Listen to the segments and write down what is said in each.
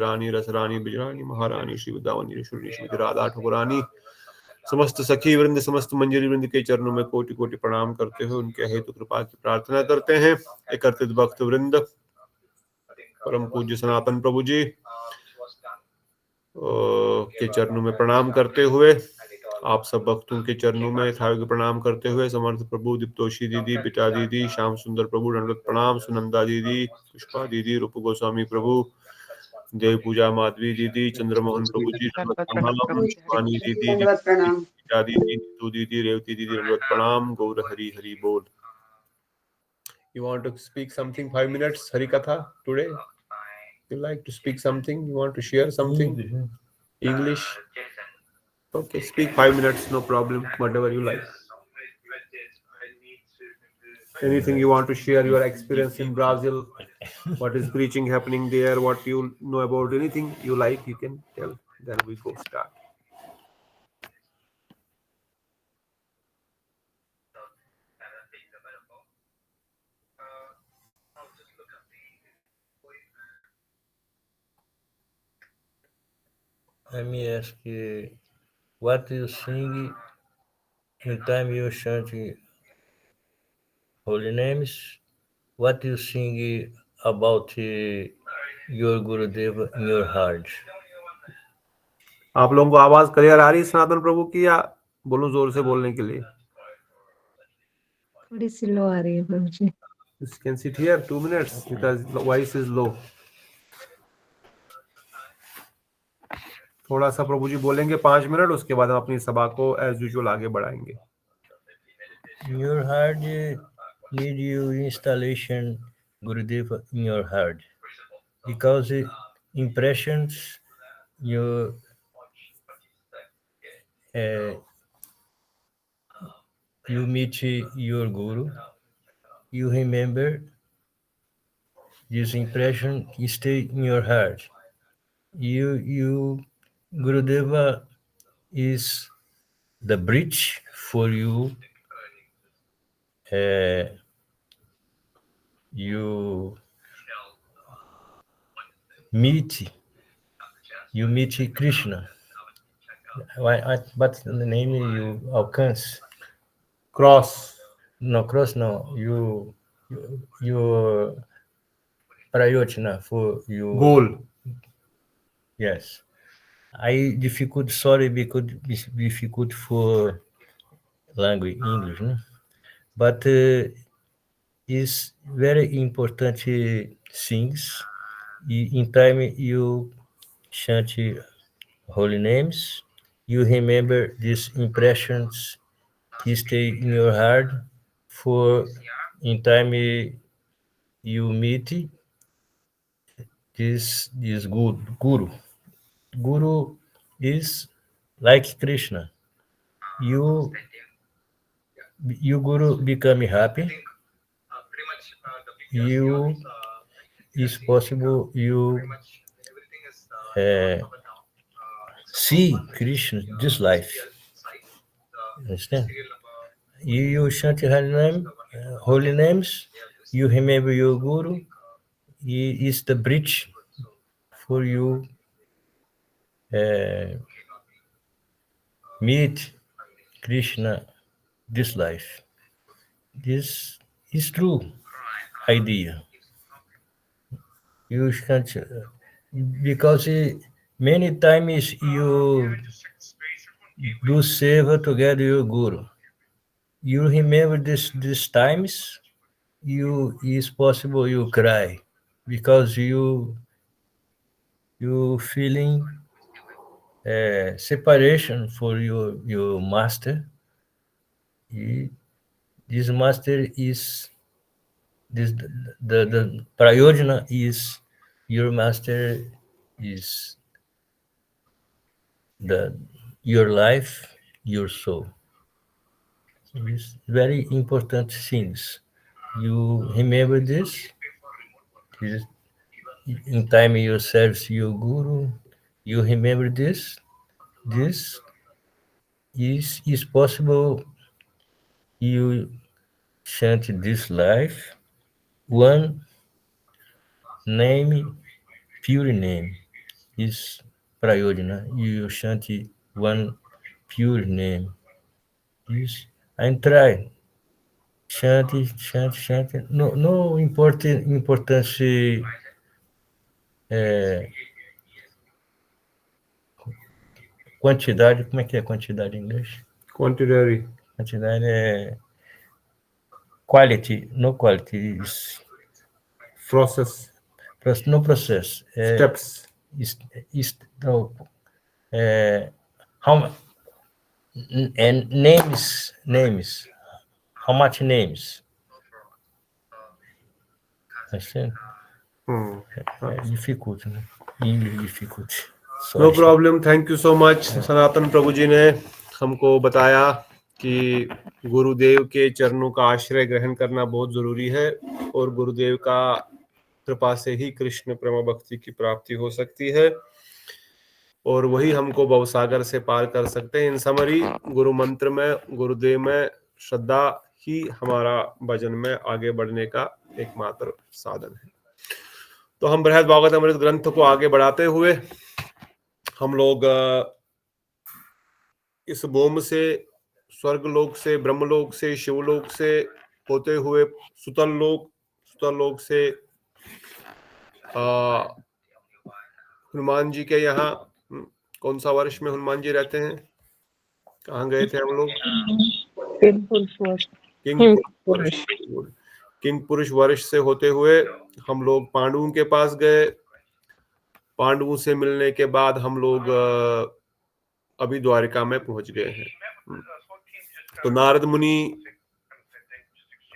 रानी रसरानी बिजरानी महारानी श्री वृंदावनी श्री श्रीमती राधा ठकुरानी समस्त सखी वृंद समस्त मंजरी वृंद के चरणों में कोटि कोटि प्रणाम करते हुए उनके हेतु कृपा की प्रार्थना करते हैं। एकत्रित भक्त वृंद, परम पूज्य सनातन प्रभु जी के चरणों में प्रणाम करते हुए, आप सब भक्तों के चरणों में यथायोग्य प्रणाम करते हुए, समर्थ प्रभु, दीप्तोषी दीदी, पिता दीदी, श्याम सुंदर प्रभु दंडवत प्रणाम, सुनंदा दीदी, पुष्पा दीदी, रूप गोस्वामी प्रभु, देव पूजा माधवी दीदी, चंद्रमोहन प्रभु जी दंडवत प्रणाम, शिवानी दीदी, दंडवत प्रणाम। गीता दीदी, नीतू दीदी, रेवती दीदी दंडवत प्रणाम। गौर हरि हरि बोल। You want to speak something 5 minutes Hari Katha today? You like to speak something? You want to share something? English? Okay, speak 5 minutes, no problem, whatever you like. Anything you want to share, your experience in Brazil, what is preaching happening there, what you know about, anything you like, you can tell. Then we go start. Let me ask you, what do you sing in time you chant holy names? What do you sing about your Gurudeva in your heart? आप लोगों को आवाज clear आ रही है सनातन प्रभु की, या बोलूं जोर से बोलने के लिए? थोड़ी सी लो आ रही है प्रभु जी। You can sit here 2 minutes because the voice is low. थोड़ा सा प्रभु जी बोलेंगे 5 मिनट, उसके बाद हम अपनी सभा को एज यूजुअल आगे बढ़ाएंगे। In your heart need you installation Gurudeva in your heart, because impressions you you meet your Guru, you remember this impression stay in your heart. You Gurudeva is the bridge for you. You meet Krishna. What's the name you alcance? Cross. No, cross. No, you prayotna for you Goal. Yes, I difficult. Sorry, because difficult for language English, no? But is very important things. In time you chant holy names, you remember these impressions stay in your heart. For in time you meet this guru. Guru is like Krishna. You guru become happy. You is possible you see Krishna this life. Understand? You chant holy names. You remember your guru. He is the bridge for you meet Krishna this life. This is true idea. You can't, because many times you do seva together your guru. You remember these times. You is possible you cry because you feeling separation for your master. This master is this the prayojana is your master is your life, your soul. It's very important things. You remember this in time you serve your guru. You remember this is possible you chant this life one name, pure name, is Prayojana. You chant one pure name. Yes, and try. Chant. No importância. Quantidade, como é que é quantidade em inglês? Quantitary. Quantidade é quality, no quality. Process. No processo. Steps. How and names. How much names? Assim, difficult, né? English difficult. No problem, thank you so much. Sanatan Prabhu ji ने हमको बताया कि गुरुदेव के चरणों का आश्रय ग्रहण करना बहुत जरूरी है और गुरुदेव का कृपा से ही कृष्ण प्रेम भक्ति की प्राप्ति हो सकती है और वही हमको भवसागर से पार कर सकते हैं। इन समरी, गुरु मंत्र में, गुरुदेव में श्रद्धा ही हमारा भजन में आगे बढ़ने का एकमात्र साधन है। तो हम बृहद भागवत अमृत ग्रंथ को आगे बढ़ाते हुए हम लोग इस बोम से, स्वर्गलोक से, ब्रह्मलोक से, शिवलोक से होते हुए सुतल लोक से हनुमान जी के यहाँ, कौन सा वर्ष में हनुमान जी रहते हैं, कहाँ गए थे हम लोग? किंग पुरुष वर्ष से होते हुए हम लोग पांडवों के पास गए। पांडवों से मिलने के बाद हम लोग अभी द्वारिका में पहुंच गए हैं। तो नारद मुनि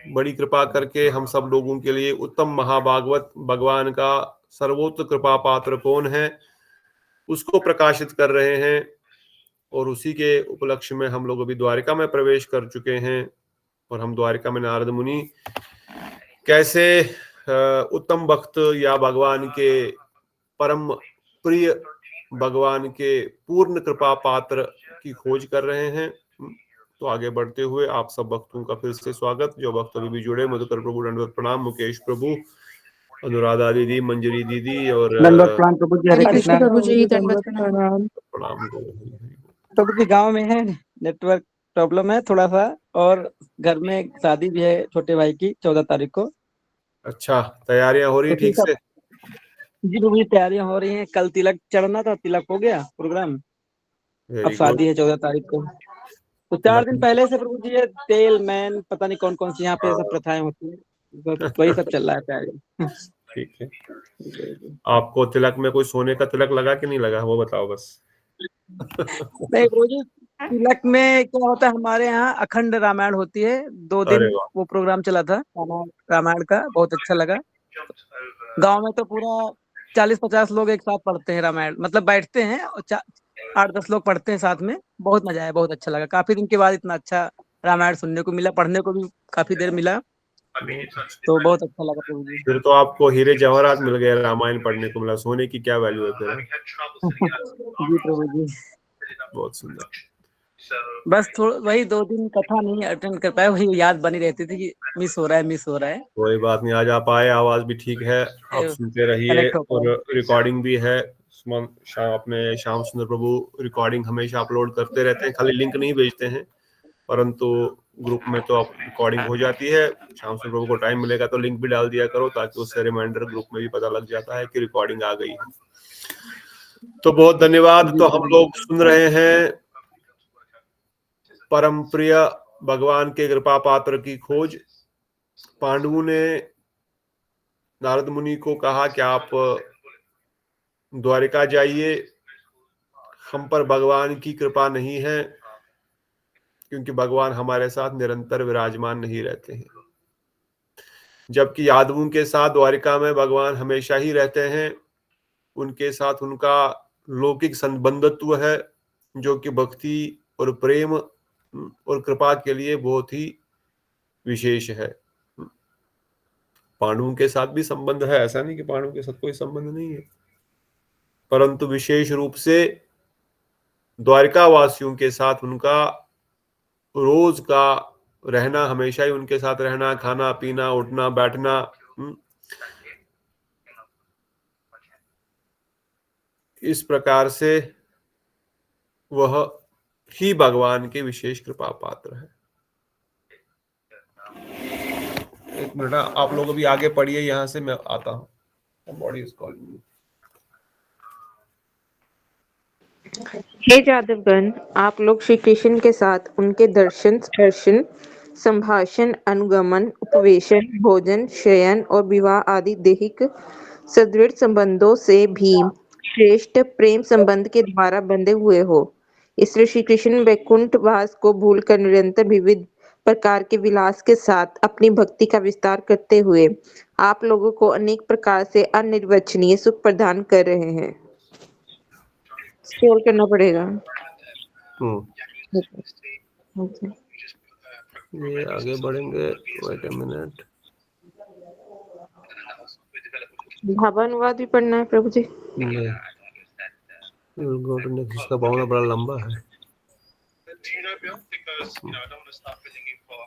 बड़ी कृपा करके हम सब लोगों के लिए उत्तम महाभागवत भगवान का सर्वोत्तम कृपा पात्र कौन है उसको प्रकाशित कर रहे हैं और उसी के उपलक्ष्य में हम लोग अभी द्वारिका में प्रवेश कर चुके हैं। और हम द्वारिका में नारद मुनि कैसे उत्तम भक्त या भगवान के परम प्रिय, भगवान के पूर्ण कृपा पात्र की खोज कर रहे हैं। तो आगे बढ़ते हुए आप सब भक्तों का फिर से स्वागत। जो भक्त अभी भी जुड़े, मधुकर प्रभु दंडवत प्रणाम, मुकेश प्रभु, अनुराधा दीदी, मंजरी दीदी और दंडवत प्रणाम प्रभु जी, हरे कृष्णा प्रभु जी, दंडवत प्रणाम। प्रणाम। प्रभु जी गांव में है, नेटवर्क प्रॉब्लम है थोड़ा सा, और घर में शादी भी है छोटे भाई की 14 तारीख को। अच्छा, तैयारियां हो रही है ठीक से? जी प्रभु जी, तैयारियां हो रही हैं। कल तिलक चढ़ना था, तिलक हो गया प्रोग्राम, अब शादी है 14 तारीख को। तो 4 दिन पहले से प्रभु जी ये तेल मैन पता नहीं कौन कौन सी यहाँ पे सब प्रथाएं होती है, वही सब चल रहा है तैयारी। ठीक है। आपको तिलक में कोई सोने का तिलक लगा कि नहीं लगा, वो बताओ बस। नहीं प्रभु जी, तिलक में क्या होता है, हमारे यहाँ अखंड रामायण होती है, 2 दिन वो प्रोग्राम चला था रामायण का, बहुत अच्छा लगा। गांव में तो पूरा 40-50 लोग एक साथ पढ़ते हैं रामायण, मतलब बैठते हैं और 8-10 लोग पढ़ते हैं साथ में। बहुत मजा आया, बहुत अच्छा लगा। काफी दिन के बाद इतना अच्छा रामायण सुनने को मिला, पढ़ने को भी काफी देर मिला, तो बहुत अच्छा लगा प्रभु जी। फिर तो आपको हीरे जवाहरात मिल गए, रामायण पढ़ने को मिला, सोने की क्या वैल्यू है फिर? जी प्रभु जी, बहुत सुंदर। बस वही 2 दिन कथा नहीं अटेंड कर पाए, वही याद बनी रहती थी कि मिस हो रहा है। कोई बात नहीं, आज आप आए, आवाज भी ठीक है, आप सुनते रहिए और रिकॉर्डिंग भी है। अपने श्याम सुंदर प्रभु रिकॉर्डिंग हमेशा अपलोड करते रहते हैं, खाली लिंक नहीं भेजते हैं, परंतु ग्रुप में तो आप रिकॉर्डिंग हो जाती है। श्याम सुंदर प्रभु को टाइम मिलेगा तो लिंक भी डाल दिया करो, ताकि उससे रिमाइंडर ग्रुप में भी पता लग जाता है कि रिकॉर्डिंग आ गई है। तो बहुत धन्यवाद। तो हम लोग सुन रहे हैं परम प्रिय भगवान के कृपा पात्र की खोज। पांडवों ने नारद मुनि को कहा कि आप द्वारिका जाइए, हम पर भगवान की कृपा नहीं है, क्योंकि भगवान हमारे साथ निरंतर विराजमान नहीं रहते हैं। जबकि यादवों के साथ द्वारिका में भगवान हमेशा ही रहते हैं, उनके साथ उनका लौकिक संबंधत्व है, जो कि भक्ति और प्रेम और कृपा के लिए बहुत ही विशेष है। पांडवों के साथ भी संबंध है, ऐसा नहीं कि पांडवों के साथ कोई संबंध नहीं है, परंतु विशेष रूप से द्वारिका वासियों के साथ उनका रोज का रहना, हमेशा ही उनके साथ रहना, खाना पीना, उठना बैठना, इस प्रकार से वह ही भगवान के विशेष कृपा पात्र है। एक मिनट, आप लोग अभी आगे पढ़िए, यहां से मैं आता हूँ। Body is calling. हे जादवगण, आप लोग श्री कृष्ण के साथ उनके दर्शन, स्पर्शन, संभाषण, अनुगमन, उपवेशन, भोजन, शयन और विवाह आदि दैहिक सुदृढ़ संबंधों से भी श्रेष्ठ प्रेम संबंध के द्वारा बंधे हुए हो। इसलिए श्री कृष्ण वैकुंठ वास को भूलकर निरंतर विविध प्रकार के विलास के साथ अपनी भक्ति का विस्तार करते हुए आप लोगों को अनेक प्रकार से अनिर्वचनीय सुख प्रदान कर रहे हैं। स्क्रॉल करना पड़ेगा। ओके। ये आगे बढ़ेंगे। Wait a minute. भावानुवाद भी पढ़ना है प्रभु जी। इसका भावना बड़ा लंबा है।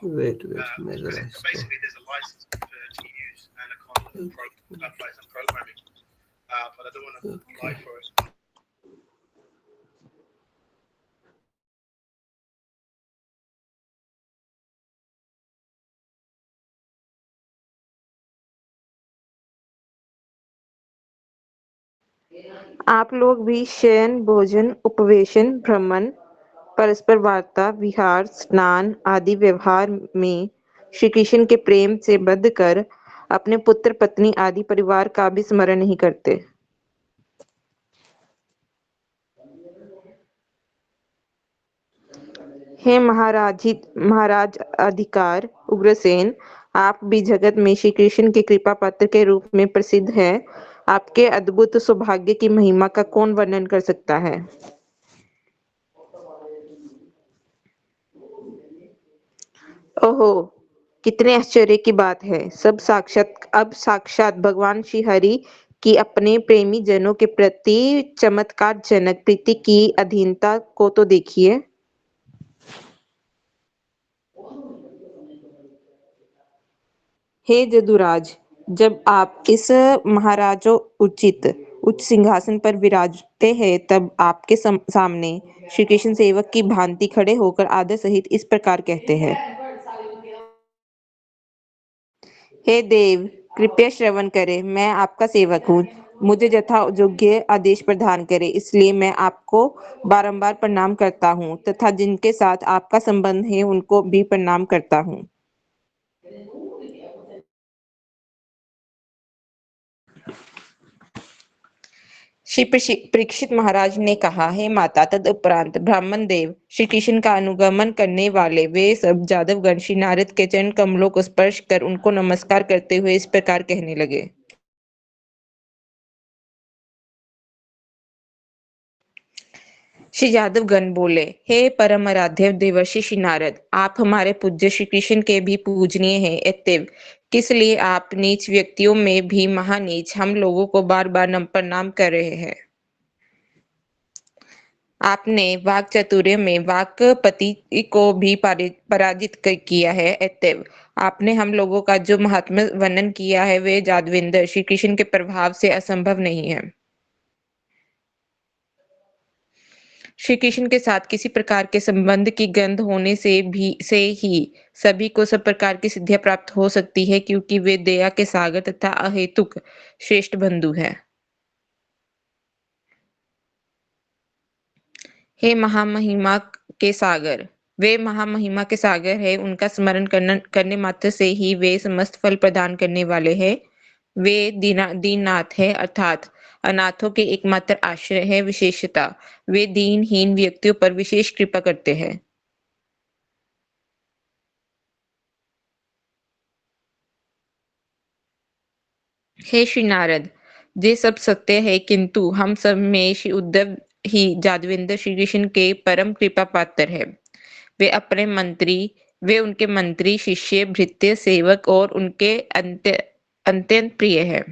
वेट मैं जरा आप लोग भी शयन, भोजन, उपवेशन, भ्रमण, परस्पर वार्ता, विहार, स्नान आदि व्यवहार में श्री कृष्ण के प्रेम से बंध कर अपने पुत्र, पत्नी आदि परिवार का भी स्मरण नहीं करते। हे महाराज अधिकार उग्रसेन, आप भी जगत में श्री कृष्ण के कृपा पात्र के रूप में प्रसिद्ध हैं। आपके अद्भुत सौभाग्य की महिमा का कौन वर्णन कर सकता है। ओहो, कितने आश्चर्य की बात है। अब साक्षात भगवान श्री हरि की अपने प्रेमी जनों के प्रति चमत्कारजनक प्रीति की अधीनता को तो देखिए। हे जदुराज, जब आप इस उच्च सिंहासन पर विराजते हैं, तब आपके सामने श्री कृष्ण सेवक की भांति खड़े होकर आदर सहित इस प्रकार कहते हैं। हे देव, कृपया श्रवण करें, मैं आपका सेवक हूँ। मुझे यथा योग्य आदेश प्रदान करें, इसलिए मैं आपको बारंबार प्रणाम करता हूँ तथा जिनके साथ आपका संबंध है उनको भी प्रणाम करता हूँ। श्री परीक्षित महाराज ने कहा, हे माता, तदुपरांत ब्राह्मण देव श्री कृष्ण का अनुगमन करने वाले वे सब जादवगण श्री नारद के चरण कमलों को स्पर्श कर उनको नमस्कार करते हुए इस प्रकार कहने लगे। श्री यादवगण बोले, हे परम आराध्य देवर्षि श्री नारद, आप हमारे पूज्य श्री कृष्ण के भी पूजनीय हैं। अतएव किस लिए आप नीच व्यक्तियों में भी महानीच हम लोगों को बार बार प्रणाम कर रहे हैं। आपने वाक चातुर्य में वाक्पति को भी पराजित किया है। अतएव आपने हम लोगों का जो महात्म्य वर्णन किया है वे जादविंदर श्री कृष्ण के प्रभाव से असंभव नहीं है। श्री कृष्ण के साथ किसी प्रकार के संबंध की गंध होने से ही सभी को सब प्रकार की सिद्धियां प्राप्त हो सकती है, क्योंकि वे दया के सागर तथा अहेतुक श्रेष्ठ बंधु हैं। हे महामहिमा के सागर, वे महामहिमा के सागर है। उनका स्मरण करने मात्र से ही वे समस्त फल प्रदान करने वाले हैं। वे दीननाथ है, अर्थात अनाथों के एकमात्र आश्रय है। विशेषता, वे दीनहीन व्यक्तियों पर विशेष कृपा करते हैं। हे श्री नारद, ये सब सत्य है, किंतु हम सब में श्री उद्धव ही जादविंदर श्री कृष्ण के परम कृपा पात्र है। वे उनके मंत्री, शिष्य, भृत्य, सेवक और उनके अत्यंत प्रिय है।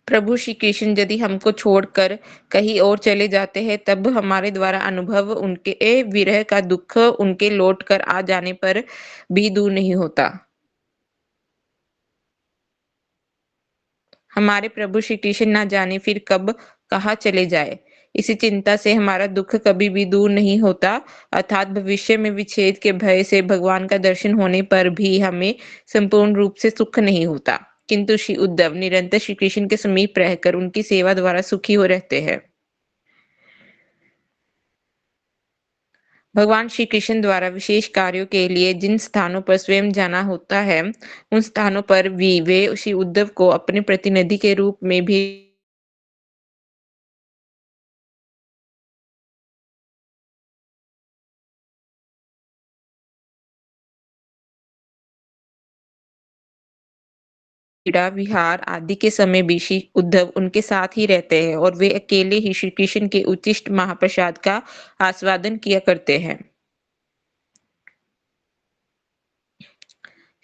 प्रभु श्री कृष्ण यदि हमको छोड़कर कहीं और चले जाते हैं, तब हमारे द्वारा अनुभव उनके विरह का दुख उनके लौट कर आ जाने पर भी दूर नहीं होता। हमारे प्रभु श्री कृष्ण ना जाने फिर कब कहाँ चले जाए। इसी चिंता से हमारा दुख कभी भी दूर नहीं होता, अर्थात भविष्य में विच्छेद के भय से भगवान का दर्शन होने पर भी हमें संपूर्ण रूप से सुख नहीं होता। किंतु श्री उद्धव निरंतर श्री कृष्ण के समीप रहकर उनकी सेवा द्वारा सुखी हो रहते हैं। भगवान श्री कृष्ण द्वारा विशेष कार्यों के लिए जिन स्थानों पर स्वयं जाना होता है, उन स्थानों पर भी वे श्री उद्धव को अपने प्रतिनिधि के रूप में भी क्रीड़ा विहार आदि के समय भी श्री उद्धव उनके साथ ही रहते हैं और वे अकेले ही श्री कृष्ण के उच्चिष्ट महाप्रसाद का आस्वादन किया करते हैं।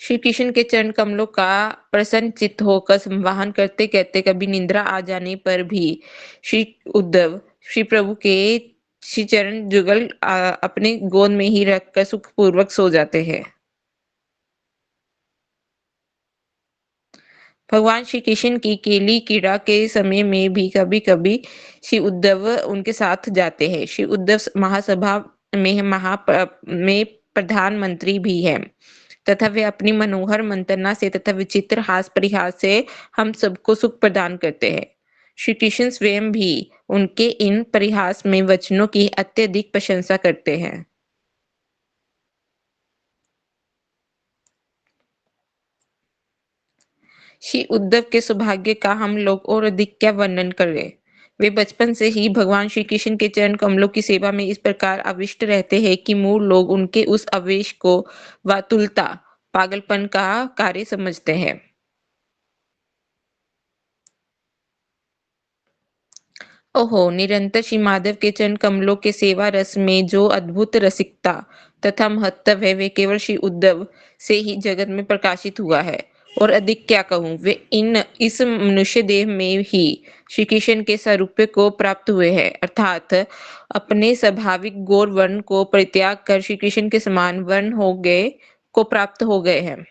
श्री कृष्ण के चरण कमलों का प्रसन्न चित्त होकर संवाहन करते कहते कभी निंद्रा आ जाने पर भी श्री उद्धव श्री प्रभु के श्री चरण जुगल अपने गोद में ही रखकर सुखपूर्वक सो जाते हैं। भगवान श्री कृष्ण की केली क्रीड़ा के समय में भी कभी कभी श्री उद्धव उनके साथ जाते हैं। श्री उद्धव महासभा में प्रधानमंत्री भी हैं तथा वे अपनी मनोहर मंत्रणा से तथा विचित्र हास परिहास से हम सबको सुख प्रदान करते हैं। श्री कृष्ण स्वयं भी उनके इन परिहास में वचनों की अत्यधिक प्रशंसा करते हैं। श्री उद्धव के सौभाग्य का हम लोग और अधिक क्या वर्णन करें। वे बचपन से ही भगवान श्री कृष्ण के चरण कमलों की सेवा में इस प्रकार आविष्ट रहते हैं कि मूल लोग उनके उस आवेश को वातुलता पागलपन का कार्य समझते हैं। ओहो, निरंतर श्री माधव के चरण कमलों के सेवा रस में जो अद्भुत रसिकता तथा महत्व है, वे केवल श्री उद्धव से ही जगत में प्रकाशित हुआ है। और अधिक क्या कहूँ, वे इस मनुष्य देह में ही श्री कृष्ण के स्वरूप को प्राप्त हुए हैं, अर्थात अपने स्वाभाविक गौर वर्ण को परित्याग कर श्री कृष्ण के समान वर्ण को प्राप्त हो गए हैं।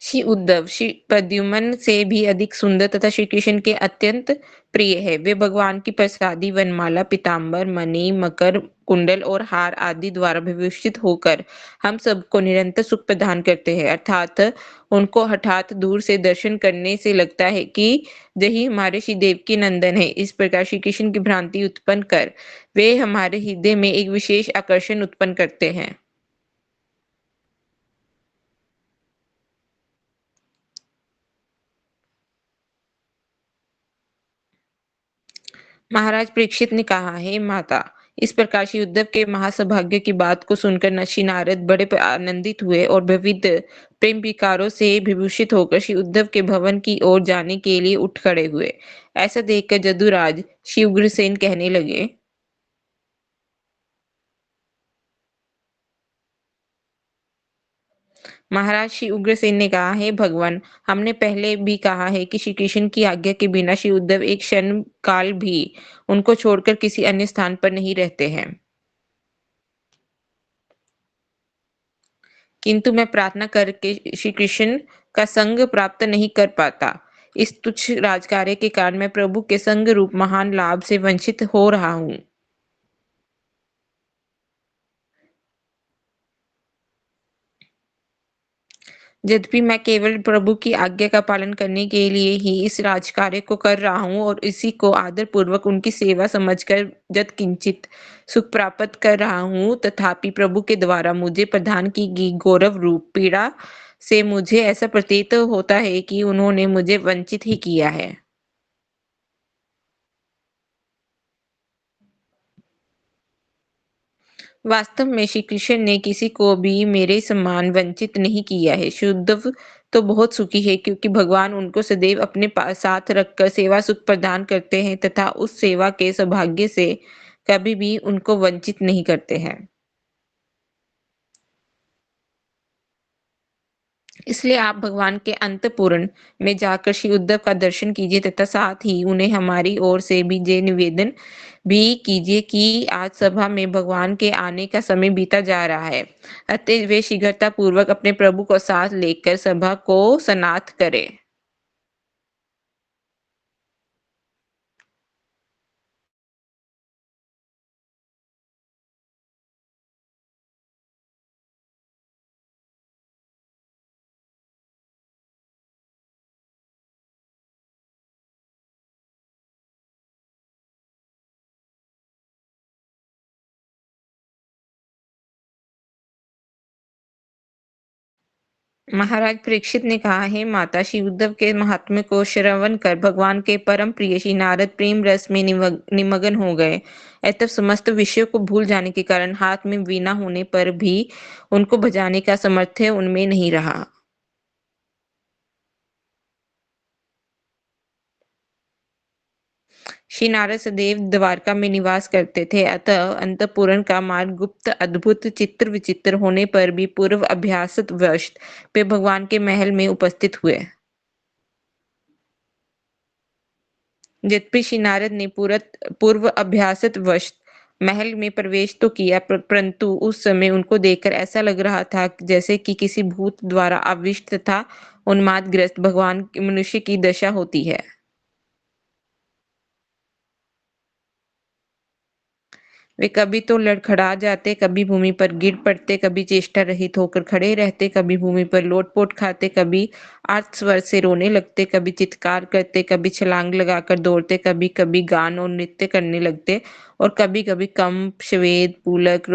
श्री उद्धव श्री प्रद्युम्न से भी अधिक सुंदर तथा श्री कृष्ण के अत्यंत प्रिय है। वे भगवान की प्रसादी वनमाला पीताम्बर मणि मकर कुंडल और हार आदि द्वारा विभूषित होकर हम सबको निरंतर सुख प्रदान करते हैं, अर्थात उनको हठात दूर से दर्शन करने से लगता है कि यही हमारे श्री देवकी नंदन है। इस प्रकार श्री कृष्ण की भ्रांति उत्पन्न कर वे हमारे हृदय में एक विशेष आकर्षण उत्पन्न करते हैं। महाराज परीक्षित ने कहा, हे माता, इस प्रकार श्री उद्धव के महासौभाग्य की बात को सुनकर श्री नारद बड़े आनंदित हुए और विविध प्रेम विकारों से विभूषित होकर श्री उद्धव के भवन की ओर जाने के लिए उठ खड़े हुए। ऐसा देखकर जदुराज श्री उग्रसेन कहने लगे, महाराज श्री उग्रसेन ने कहा, हे भगवान, हमने पहले भी कहा है कि श्री कृष्ण की आज्ञा के बिना श्री उद्धव एक क्षण काल भी उनको छोड़कर किसी अन्य स्थान पर नहीं रहते हैं। किंतु मैं प्रार्थना करके श्री कृष्ण का संग प्राप्त नहीं कर पाता। इस तुच्छ राजकार्य के कारण मैं प्रभु के संग रूप महान लाभ से वंचित हो रहा हूँ। यद्यपि मैं केवल प्रभु की आज्ञा का पालन करने के लिए ही इस राजकार्य को कर रहा हूँ और इसी को आदर पूर्वक उनकी सेवा समझकर यत् किंचित सुख प्राप्त कर रहा हूँ, तथापि प्रभु के द्वारा मुझे प्रदान की गई गौरव रूप पीड़ा से मुझे ऐसा प्रतीत होता है कि उन्होंने मुझे वंचित ही किया है। वास्तव में श्री कृष्ण ने किसी को भी मेरे समान वंचित नहीं किया है। श्री उद्धव तो बहुत सुखी है क्योंकि भगवान उनको सदैव अपने साथ रखकर सेवा सुख प्रदान करते हैं तथा उस सेवा के सौभाग्य से कभी भी उनको वंचित नहीं करते हैं। इसलिए आप भगवान के अंतःपुर में जाकर श्री उद्धव का दर्शन कीजिए तथा साथ ही उन्हें हमारी ओर से भी ये निवेदन भी कीजिए कि आज सभा में भगवान के आने का समय बीता जा रहा है, अतः वे शीघ्रता पूर्वक अपने प्रभु को साथ लेकर सभा को सनाथ करें। महाराज परीक्षित ने कहा, हे माता, श्री उद्धव के महात्म्य को श्रवण कर भगवान के परम प्रिय श्री नारद प्रेम रस में निमग्न हो गए। अतः समस्त विषयों को भूल जाने के कारण हाथ में वीणा होने पर भी उनको बजाने का सामर्थ्य उनमें नहीं रहा। श्री नारद सदैव द्वारका में निवास करते थे, अतः अंतःपुर का मार्ग गुप्त अद्भुत चित्र विचित्र होने पर भी पूर्व अभ्यासत वश वे भगवान के महल में उपस्थित हुए। यद्यपि श्री नारद ने पूर्व अभ्यासत वश महल में प्रवेश तो किया, परंतु उस समय उनको देखकर ऐसा लग रहा था जैसे कि किसी भूत द्वारा आविष्ट तथा उन्मादग्रस्त भगवान मनुष्य की दशा होती है। वे कभी तो लड़खड़ा जाते, कभी भूमि पर गिर पड़ते, कभी चेष्टा रहित होकर खड़े रहते, कभी भूमि पर लोटपोट खाते, कभी आर्त स्वर से रोने लगते, कभी चित्कार करते, कभी छलांग लगाकर दौड़ते, कभी कभी गान और नृत्य करने लगते और कभी कभी कंप, श्वेत, पुलक,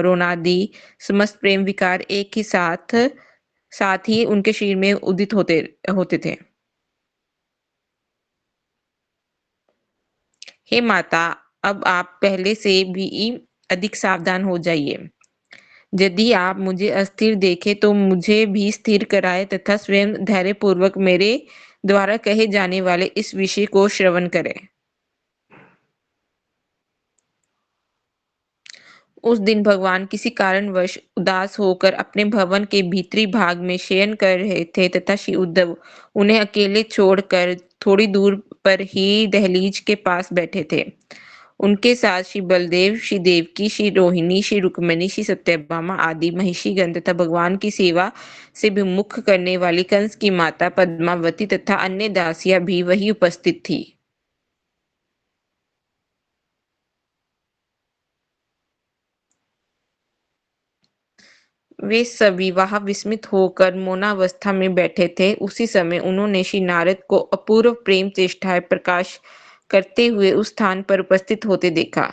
रोनादि समस्त प्रेम विकार एक ही साथ ही उनके शरीर में उदित होते थे। हे माता, अब आप पहले से भी अधिक सावधान हो जाइए। यदि आप मुझे अस्थिर देखें तो मुझे भी स्थिर कराएं तथा स्वयं धैर्यपूर्वक मेरे द्वारा कहे जाने वाले इस विषय को श्रवण करें। उस दिन भगवान किसी कारणवश उदास होकर अपने भवन के भीतरी भाग में शयन कर रहे थे तथा श्री उद्धव उन्हें अकेले छोड़कर थोड़ी दूर पर ही दहलीज के पास बैठे थे। उनके साथ श्री बलदेव, श्री देवकी, श्री रोहिणी, श्री रुक्मिणी, श्री सत्यभामा आदि महिषीगण तथा भगवान की सेवा से विमुख करने वाली कंस की माता पद्मावती तथा अन्य दासियां भी वही उपस्थित थी। वे सभी वहां विस्मित होकर मौनावस्था में बैठे थे। उसी समय उन्होंने श्री नारद को अपूर्व प्रेम चेष्टाएं प्रकाश करते हुए उस स्थान पर उपस्थित होते देखा।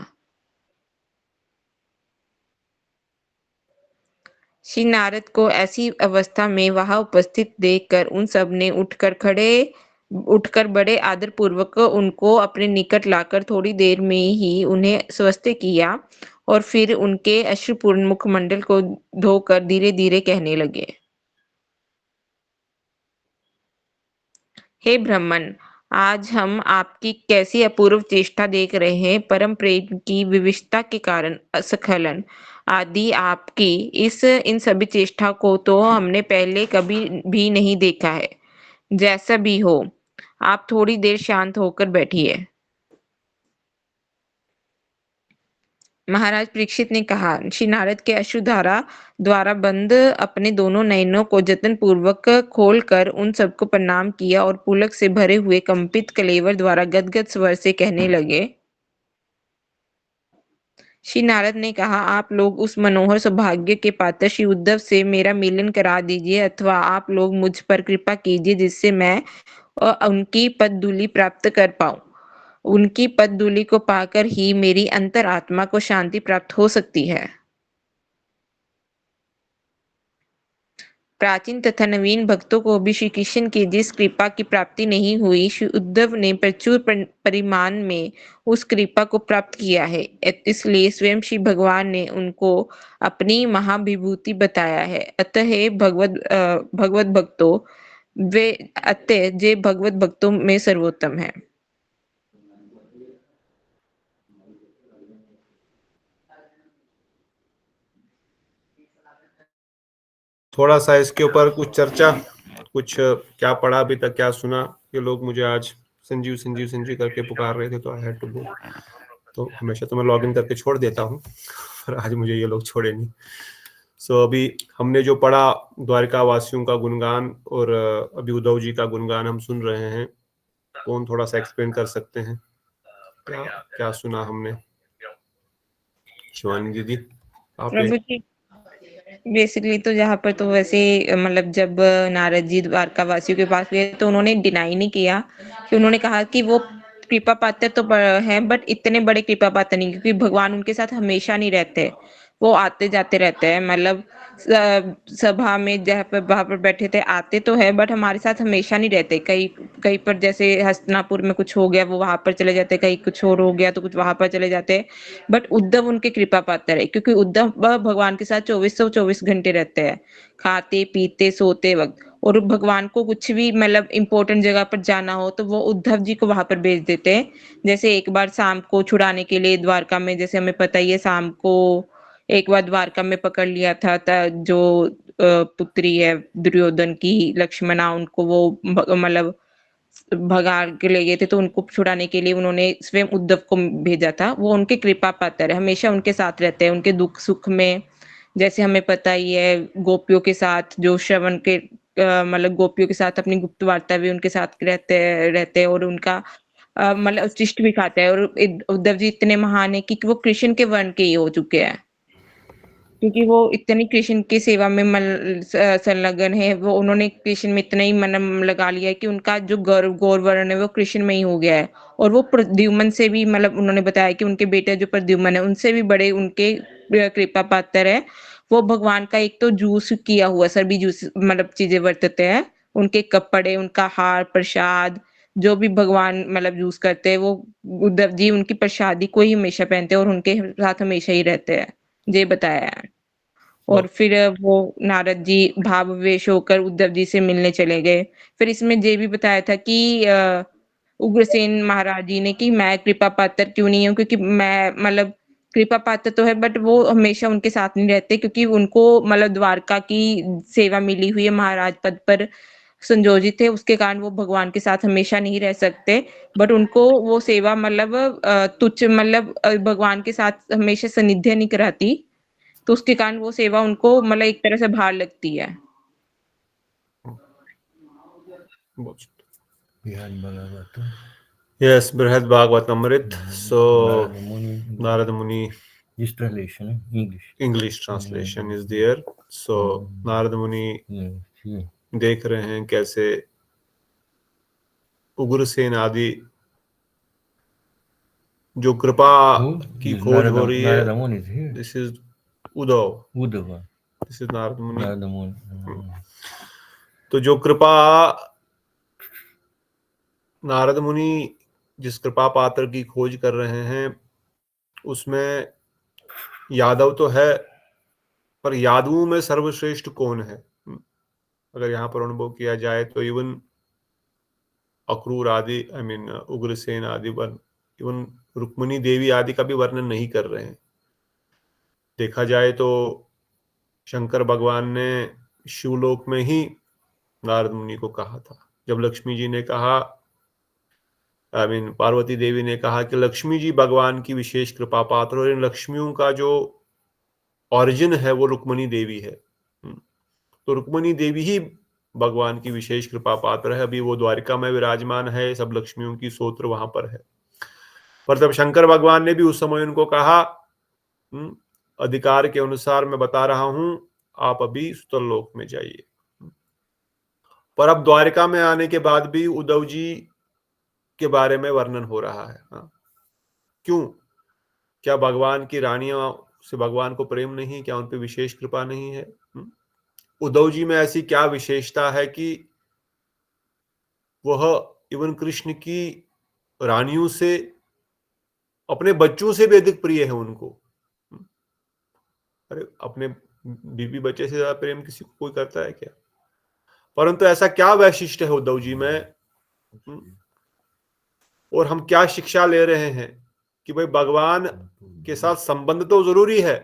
श्री नारद को ऐसी अवस्था में वहां उपस्थित देखकर उन सब ने उठकर बड़े आदर पूर्वक उनको अपने निकट लाकर थोड़ी देर में ही उन्हें स्वस्थ किया और फिर उनके अश्रुपूर्ण मुखमंडल को धोकर धीरे धीरे कहने लगे, हे ब्राह्मण, आज हम आपकी कैसी अपूर्व चेष्टा देख रहे हैं। परम प्रेम की विविधता के कारण अस्खलन आदि आपकी इन सभी चेष्टा को तो हमने पहले कभी भी नहीं देखा है। जैसा भी हो, आप थोड़ी देर शांत होकर बैठिए। महाराज परीक्षित ने कहा, श्री नारद के अश्रुधारा द्वारा बंद अपने दोनों नयनों को जतन पूर्वक खोलकर उन सबको प्रणाम किया और पुलक से भरे हुए कंपित कलेवर द्वारा गदगद स्वर से कहने लगे। श्री नारद ने कहा, आप लोग उस मनोहर सौभाग्य के पात्र श्री उद्धव से मेरा मिलन करा दीजिए अथवा आप लोग मुझ पर कृपा कीजिए जिससे मैं उनकी पदधूलि प्राप्त कर पाऊं। उनकी पदधूलि को पाकर ही मेरी अंतरात्मा को शांति प्राप्त हो सकती है। प्राचीन तथा नवीन भक्तों को भी श्री कृष्ण की जिस कृपा की प्राप्ति नहीं हुई, श्री उद्धव ने प्रचुर परिमाण में उस कृपा को प्राप्त किया है। इसलिए स्वयं श्री भगवान ने उनको अपनी महाविभूति बताया है। अतः हे भगवत भक्तों, अतः जे भगवत भक्तों में सर्वोत्तम है। थोड़ा सा इसके ऊपर कुछ चर्चा, कुछ क्या पढ़ा अभी तक, क्या सुना। ये लोग मुझे आज संजीव संजीव संजीव करके पुकार रहे थे, तो आई हैड टू गो। तो हमेशा तो मैं लॉग इन करके छोड़ देता हूँ, पर आज मुझे ये लोग छोड़े नहीं। सो अभी हमने जो पढ़ा द्वारिका वासियों का गुणगान, और अभी उद्धव जी का गुणगान हम सुन रहे हैं। कौन थोड़ा सा एक्सप्लेन कर सकते हैं क्या क्या सुना हमने? शिवानी दीदी आप प्रभु जी, बेसिकली तो जहाँ पर तो वैसे मतलब जब नारद जी द्वारका वासियों के पास गए तो उन्होंने डिनाई नहीं किया, कि उन्होंने कहा कि वो कृपा पात्र तो हैं, बट इतने बड़े कृपा पात्र नहीं, क्योंकि भगवान उनके साथ हमेशा नहीं रहते, वो आते जाते रहते हैं। मतलब सभा में जहाँ पर वहां पर बैठे थे, आते तो है बट हमारे साथ हमेशा नहीं रहते। कहीं कहीं पर जैसे हस्तिनापुर में कुछ हो गया वो वहां पर चले जाते, कहीं कुछ और हो गया तो कुछ वहां पर चले जाते। बट उद्धव उनके कृपा पात्र है, क्योंकि उद्धव भगवान के साथ 24 घंटे रहते हैं, खाते पीते सोते वक्त। और भगवान को कुछ भी मतलब इम्पोर्टेंट जगह पर जाना हो तो वो उद्धव जी को वहां पर भेज देते हैं। जैसे एक बार शाम को छुड़ाने के लिए द्वारका में, जैसे हमें पता ही है, शाम को एक बार द्वारका में पकड़ लिया था, जो पुत्री है दुर्योधन की, लक्ष्मणा, उनको वो मतलब भगा के ले गए थे, तो उनको छुड़ाने के लिए उन्होंने स्वयं उद्धव को भेजा था। वो उनके कृपा पात्र है, हमेशा उनके साथ रहते हैं, उनके दुख सुख में। जैसे हमें पता ही है, गोपियों के साथ जो श्रवण के मतलब गोपियों के साथ अपनी गुप्त वार्ता भी उनके साथ रहते हैं, और उनका मतलब उच्छिष्ट भी खाते हैं। और उद्धव जी इतने महान है कि वो कृष्ण के वर्ण के ही हो चुके हैं, क्योंकि वो इतनी कृष्ण की सेवा में संलग्न है। वो उन्होंने कृष्ण में इतना ही मन लगा लिया है कि उनका जो गौर वर्ण है वो कृष्ण में ही हो गया है। और वो प्रद्युम्न से भी, मतलब उन्होंने बताया कि उनके बेटे जो प्रद्युम्न है उनसे भी बड़े उनके कृपा पात्र है। वो भगवान का एक तो जूस किया हुआ सभी जूस मतलब चीजें वर्तते हैं, उनके कपड़े, उनका हार, प्रसाद, जो भी भगवान मतलब यूज करते हैं, वो उद्धव जी उनकी प्रसादी को ही हमेशा पहनते हैं और उनके साथ हमेशा ही रहते हैं, ये बताया है। और फिर वो नारद जी भावावेश होकर उद्धव जी से मिलने चले गए। फिर इसमें ये भी बताया था कि उग्रसेन महाराज जी ने कि मैं कृपा पात्र क्यों नहीं हूँ, क्योंकि मैं मतलब कृपा पात्र तो है बट वो हमेशा उनके साथ नहीं रहते, क्योंकि उनको मतलब द्वारका की सेवा मिली हुई है, महाराज पद पर संयोजित है, उसके कारण वो भगवान के साथ हमेशा नहीं रह सकते। बट उनको वो सेवा मतलब तुच्छ मतलब भगवान के साथ हमेशा सानिध्य नहीं कराती, तो उसके कारण वो सेवा उनको मतलब एक तरह से भार लगती है। Yes, Brihad Bhagavatamrit. So Narada Muni, This translation, English translation is there. So Narada Muni देख रहे हैं कैसे उग्रसेन आदि जो कृपा की खोज हो रही है। This is Uddhav, this is Narad मुनि। तो जो कृपा नारद मुनि जिस कृपा पात्र की खोज कर रहे हैं, उसमें यादव तो है, पर यादवों में सर्वश्रेष्ठ कौन है? अगर यहाँ पर अनुभव किया जाए तो इवन अक्रूर आदि, आई मीन उग्रसेन आदि, इवन रुक्मिणी देवी आदि का भी वर्णन नहीं कर रहे हैं। देखा जाए तो शंकर भगवान ने शिवलोक में ही नारद मुनि को कहा था, जब लक्ष्मी जी ने कहा, आई मीन पार्वती देवी ने कहा कि लक्ष्मी जी भगवान की विशेष कृपा पात्र, और इन लक्ष्मियों का जो ओरिजिन है वो रुक्मिणी देवी है। तो रुक्मिणी देवी ही भगवान की विशेष कृपा पात्र है। अभी वो द्वारिका में विराजमान है, सब लक्ष्मियों की स्तोत्र वहां पर है। पर तब शंकर भगवान ने भी उस समय उनको कहा, अधिकार के अनुसार मैं बता रहा हूं, आप अभी सुतल लोक में जाइए। पर अब द्वारिका में आने के बाद भी उद्धव जी के बारे में वर्णन हो रहा है। क्यों? क्या भगवान की रानियों से भगवान को प्रेम नहीं? क्या उन पे विशेष कृपा नहीं है? उद्धव जी में ऐसी क्या विशेषता है कि वह इवन कृष्ण की रानियों से, अपने बच्चों से भी अधिक प्रिय है उनको? अरे अपने बीबी बच्चे से ज्यादा प्रेम किसी को कोई करता है क्या? परंतु ऐसा क्या वैशिष्ट है उद्धव जी में, और हम क्या शिक्षा ले रहे हैं कि भाई भगवान के साथ संबंध तो जरूरी है,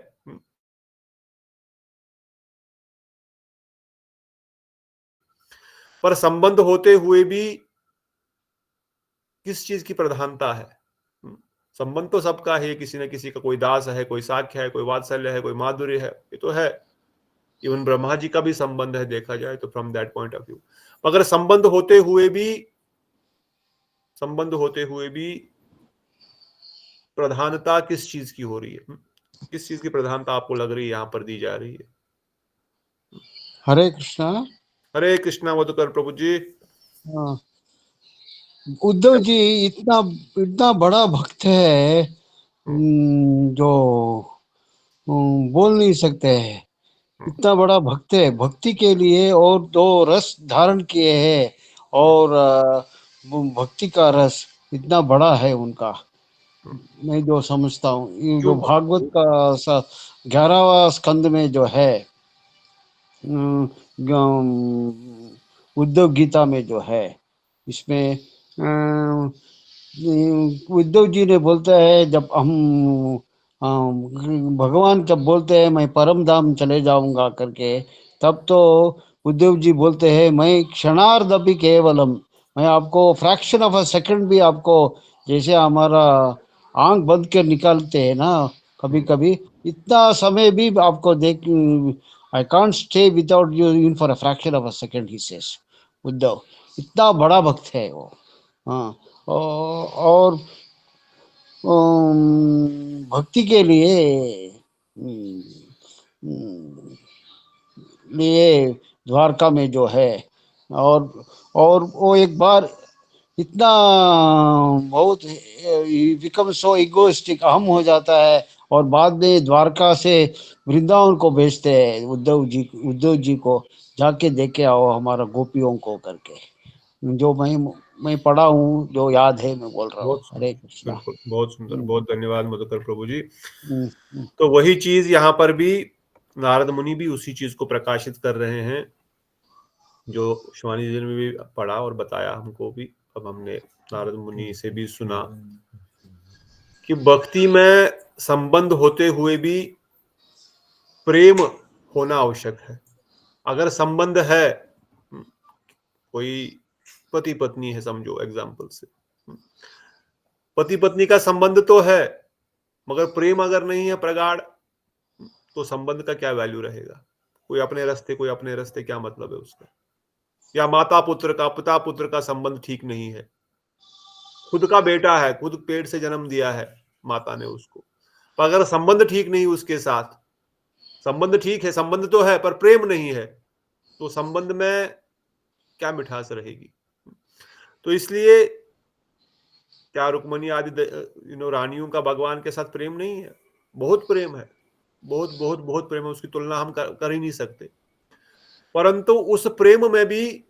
पर संबंध होते हुए भी किस चीज की प्रधानता है? संबंध तो सबका है, किसी न किसी का, कोई दास है, कोई साख्य है, कोई वात्सल्य है, कोई माधुर्य है, ये तो है। इवन ब्रह्मा जी का भी संबंध है देखा जाए तो, from that point of view. मगर संबंध होते हुए भी प्रधानता किस चीज की हो रही है? किस चीज की प्रधानता आपको लग रही है यहाँ पर दी जा रही है? हरे कृष्णा। हरे कृष्णा मधुकर प्रभु जी। हाँ, उद्धव जी इतना बड़ा भक्त है, जो बोल नहीं सकते हैं। इतना बड़ा भक्त है, भक्ति के लिए और 2 रस धारण किए हैं, और वो भक्ति का रस इतना बड़ा है उनका। मैं जो समझता हूँ, ये जो भागवत का 11वां स्कंद में जो है, उद्धव गीता में जो है, इसमें उद्धव जी ने बोलता है, जब हम भगवान जब बोलते हैं मैं परम धाम चले जाऊंगा करके, तब तो उद्धव जी बोलते हैं मैं क्षणार्ध भी केवलम, मैं आपको फ्रैक्शन ऑफ अ सेकंड भी आपको, जैसे हमारा आंख बंद के निकालते हैं ना कभी कभी, इतना समय भी आपको देख, I can't stay without you even for a fraction of a second, he says. Uddhav इतना बड़ा भक्त है वो। हाँ, और भक्ति के लिए द्वारका में जो है, और वो एक बार इतना बहुत बिकम सो इगोइस्टिक, अहम हो जाता है, और बाद में द्वारका से वृंदावन को भेजते हैं उद्धव जी को, जाके देखे आओ हमारा गोपियों को करके, जो मैं पढ़ा हूँ, जो याद है मैं बोल रहा हूँ। हरे कृष्णा। बिल्कुल, बहुत सुंदर, बहुत धन्यवाद मधुकर प्रभु जी। तो वही चीज यहाँ पर भी नारद मुनि भी उसी चीज को प्रकाशित कर रहे हैं, जो शिवानी जी ने भी पढ़ा और बताया हमको भी। अब हमने नारद मुनि से भी सुना कि भक्ति में संबंध होते हुए भी प्रेम होना आवश्यक है। अगर संबंध है, कोई पति पत्नी है समझो, एग्जाम्पल से, पति पत्नी का संबंध तो है, मगर प्रेम अगर नहीं है प्रगाढ़, तो संबंध का क्या वैल्यू रहेगा? कोई अपने रास्ते, क्या मतलब है उसका? या माता पुत्र का, पिता पुत्र का संबंध ठीक नहीं है, खुद का बेटा है, खुद पेट से जन्म दिया है माता ने उसको, पर अगर संबंध ठीक नहीं उसके साथ, संबंध ठीक है, संबंध तो है पर प्रेम नहीं है, तो संबंध में क्या मिठास रहेगी? तो इसलिए क्या रुक्मणी आदि रानियों का भगवान के साथ प्रेम नहीं है? बहुत प्रेम है, बहुत बहुत बहुत प्रेम है, उसकी तुलना हम कर ही नहीं सकते। परंतु उस प्रेम में भी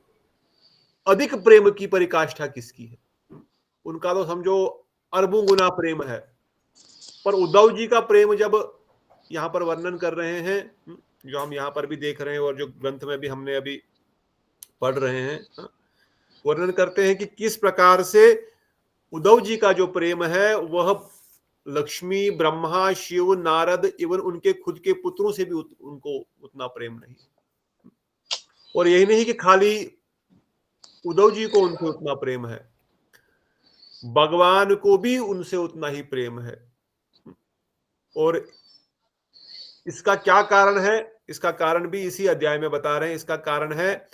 अधिक प्रेम की परिकाष्ठा किसकी है? उनका तो समझो अरबों गुना प्रेम है। पर उद्धव जी का प्रेम जब यहाँ पर वर्णन कर रहे हैं, जो हम यहाँ पर भी देख रहे हैं और जो ग्रंथ में भी हमने अभी पढ़ रहे हैं, वर्णन करते हैं कि किस प्रकार से उद्धव जी का जो प्रेम है वह लक्ष्मी, ब्रह्मा, शिव, नारद, इवन उनके खुद के पुत्रों से भी उनको उतना प्रेम नहीं। और यही नहीं कि खाली उद्धव जी को उनसे उतना प्रेम है, भगवान को भी उनसे उतना ही प्रेम है। और इसका क्या कारण है? इसका कारण भी इसी अध्याय में बता रहे हैं। इसका कारण है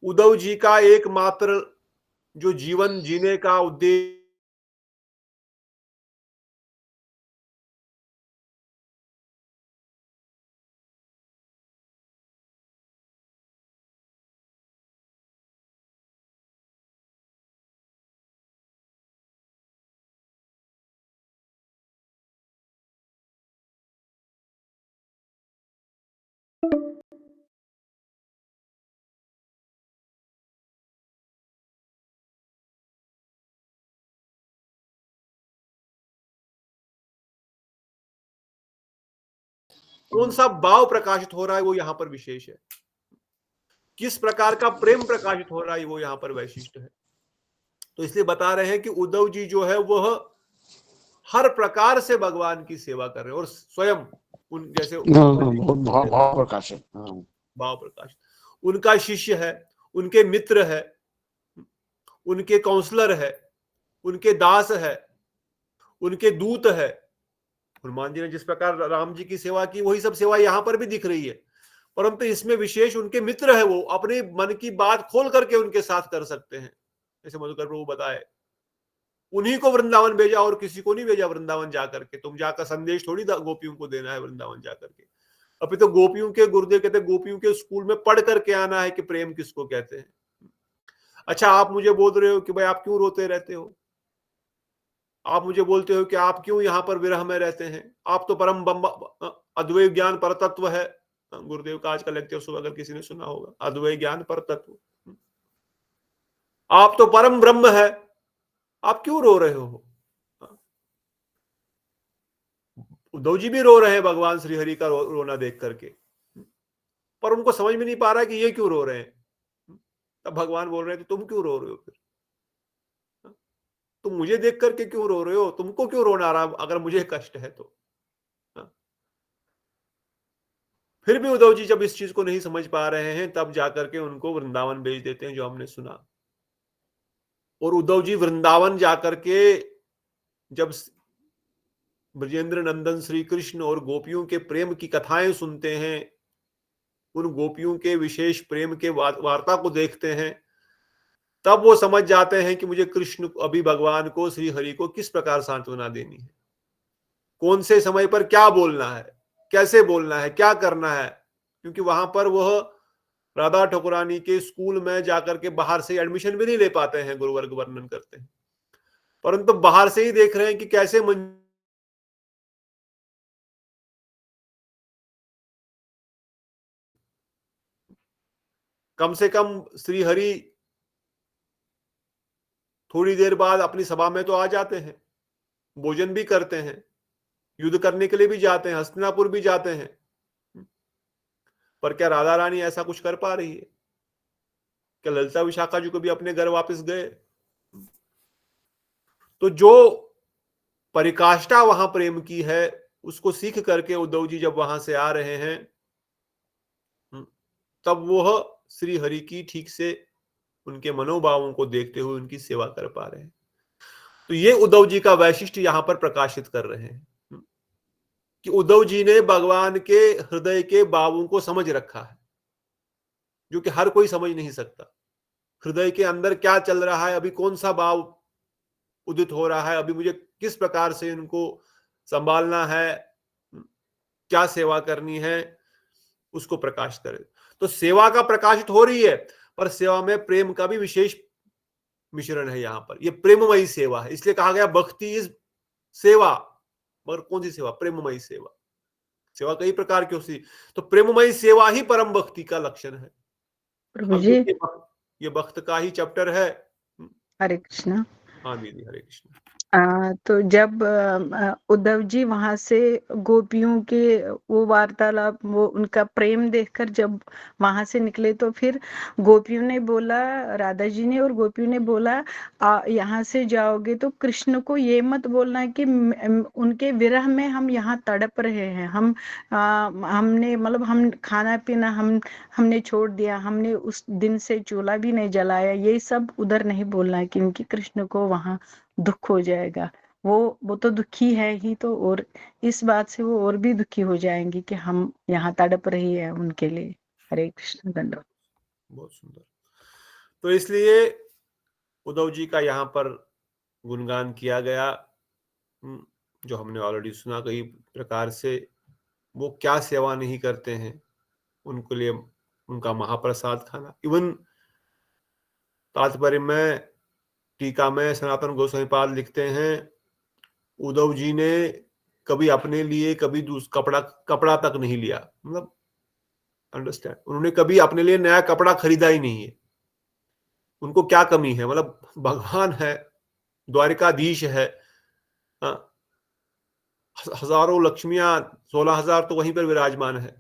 उद्धव जी का एकमात्र जो जीवन जीने का उद्देश्य, कौन सा भाव प्रकाशित हो रहा है वो यहां पर विशेष है। किस प्रकार का प्रेम प्रकाशित हो रहा है वो यहां पर वैशिष्ट है। तो इसलिए बता रहे हैं कि उद्धव जी जो है वह हर प्रकार से भगवान की सेवा कर रहे हैं, और स्वयं उन जैसे भाव प्रकाश है, भाव प्रकाश, उनका शिष्य है, उनके मित्र है, उनके काउंसलर है, उनके दास है, उनके दूत है। हनुमान जी ने जिस प्रकार राम जी की सेवा की, वही सब सेवा यहां पर भी दिख रही है, परंतु इसमें विशेष उनके मित्र है, वो अपने मन की बात खोल करके उनके साथ कर सकते हैं। जैसे मधुकर प्रभु बताए, उन्हीं को वृंदावन भेजा और किसी को नहीं भेजा वृंदावन जाकर के। तुम जाकर संदेश थोड़ी गोपियों को देना है वृंदावन जाकर के। अभी तो गोपियों के गुरुदेव कहते हैं गोपियों के स्कूल में पढ़ करके आना है कि प्रेम किसको कहते हैं। अच्छा, आप मुझे बोल रहे हो कि भाई आप क्यों रोते रहते हो, आप मुझे बोलते हो कि आप क्यों यहाँ पर विरह में रहते हैं, आप तो परम अद्वैत ज्ञान पर तत्व है। गुरुदेव का आज का लेक्चर सुबह अगर किसी ने सुना होगा, अद्वैत ज्ञान पर तत्व, आप तो परम ब्रह्म है, आप क्यों रो रहे हो। उद्धव जी भी रो रहे हैं भगवान श्री हरि का रोना देख करके, पर उनको समझ में नहीं पा रहा कि ये क्यों रो रहे हैं। तब भगवान बोल रहे हैं तुम क्यों रो रहे हो, फिर तुम मुझे देख करके क्यों रो रहे हो, तुमको क्यों रोना आ रहा अगर मुझे कष्ट है तो। फिर भी उद्धव जी जब इस चीज को नहीं समझ पा रहे हैं, तब जाकर के उनको वृंदावन भेज देते हैं, जो हमने सुना। और उद्धव जी वृंदावन जाकर के जब ब्रजेंद्र नंदन श्री कृष्ण और गोपियों के प्रेम की कथाएं सुनते हैं, उन गोपियों के विशेष प्रेम के वार्ता को देखते हैं, तब वो समझ जाते हैं कि मुझे कृष्ण अभी भगवान को, श्री हरि को किस प्रकार सांत्वना देनी है, कौन से समय पर क्या बोलना है, कैसे बोलना है, क्या करना है। क्योंकि वहां पर वह राधा ठकुरानी के स्कूल में जाकर के बाहर से एडमिशन भी नहीं ले पाते हैं, गुरुवर्ग वर्णन करते हैं, परंतु बाहर से ही देख रहे हैं कि कैसे कम से कम श्री हरि थोड़ी देर बाद अपनी सभा में तो आ जाते हैं, भोजन भी करते हैं, युद्ध करने के लिए भी जाते हैं, हस्तिनापुर भी जाते हैं, पर क्या राधा रानी ऐसा कुछ कर पा रही है? क्या ललिता विशाखा जी को भी अपने घर वापस गए? तो जो परिकाष्ठा वहां प्रेम की है, उसको सीख करके उद्धव जी जब वहां से आ रहे हैं, तब वह श्री हरि की ठीक से उनके मनोभावों को देखते हुए उनकी सेवा कर पा रहे हैं। तो ये उद्धव जी का वैशिष्ट्य यहां पर प्रकाशित कर रहे हैं कि उद्धव जी ने भगवान के हृदय के भावों को समझ रखा है, जो कि हर कोई समझ नहीं सकता। हृदय के अंदर क्या चल रहा है, अभी कौन सा भाव उदित हो रहा है, अभी मुझे किस प्रकार से इनको संभालना है, क्या सेवा करनी है, उसको प्रकाश करे। तो सेवा का प्रकाशित हो रही है, पर सेवा में प्रेम का भी विशेष मिश्रण है। यहां पर यह प्रेममयी सेवा है, इसलिए कहा गया भक्ति इज सेवा। मगर कौन सी सेवा? प्रेममयी सेवा। सेवा कई प्रकार की होती, तो प्रेममयी सेवा ही परम भक्ति का लक्षण है। प्रभु जी, ये भक्त का ही चैप्टर है। हरे कृष्णा। हाँ दीदी, हरे कृष्ण। तो जब उद्धव जी वहां से गोपियों के वो वार्तालाप, वो उनका प्रेम देखकर जब वहां से निकले, तो फिर गोपियों ने बोला, राधा जी ने और गोपियों ने बोला, यहाँ से जाओगे तो कृष्ण को ये मत बोलना कि उनके विरह में हम यहाँ तड़प रहे हैं, हमने मतलब हम खाना पीना हमने छोड़ दिया, हमने उस दिन से चूल्हा भी नहीं जलाया, ये सब उधर नहीं बोलना है, क्योंकि कृष्ण को वहां दुख हो जाएगा। वो तो दुखी है ही, तो और इस बात से वो और भी दुखी हो जाएंगे कि हम यहाँ तड़प रही है उनके लिए। हरे कृष्ण, धन्यवाद। बहुत सुंदर। तो इसलिए उद्धव जी का यहाँ पर गुणगान किया गया, जो हमने ऑलरेडी सुना कई प्रकार से। वो क्या सेवा नहीं करते हैं, उनके लिए उनका महाप्रसाद खाना। इवन तात्पर्य में, टीका में सनातन गोस्वामी पाद लिखते हैं, उद्धव जी ने कभी अपने लिए कभी कपड़ा तक नहीं लिया। मतलब अंडरस्टैंड, उन्होंने कभी अपने लिए नया कपड़ा खरीदा ही नहीं है। उनको क्या कमी है? मतलब भगवान है, द्वारिकाधीश है, हजारों लक्ष्मियां, 16,000 तो वहीं पर विराजमान है,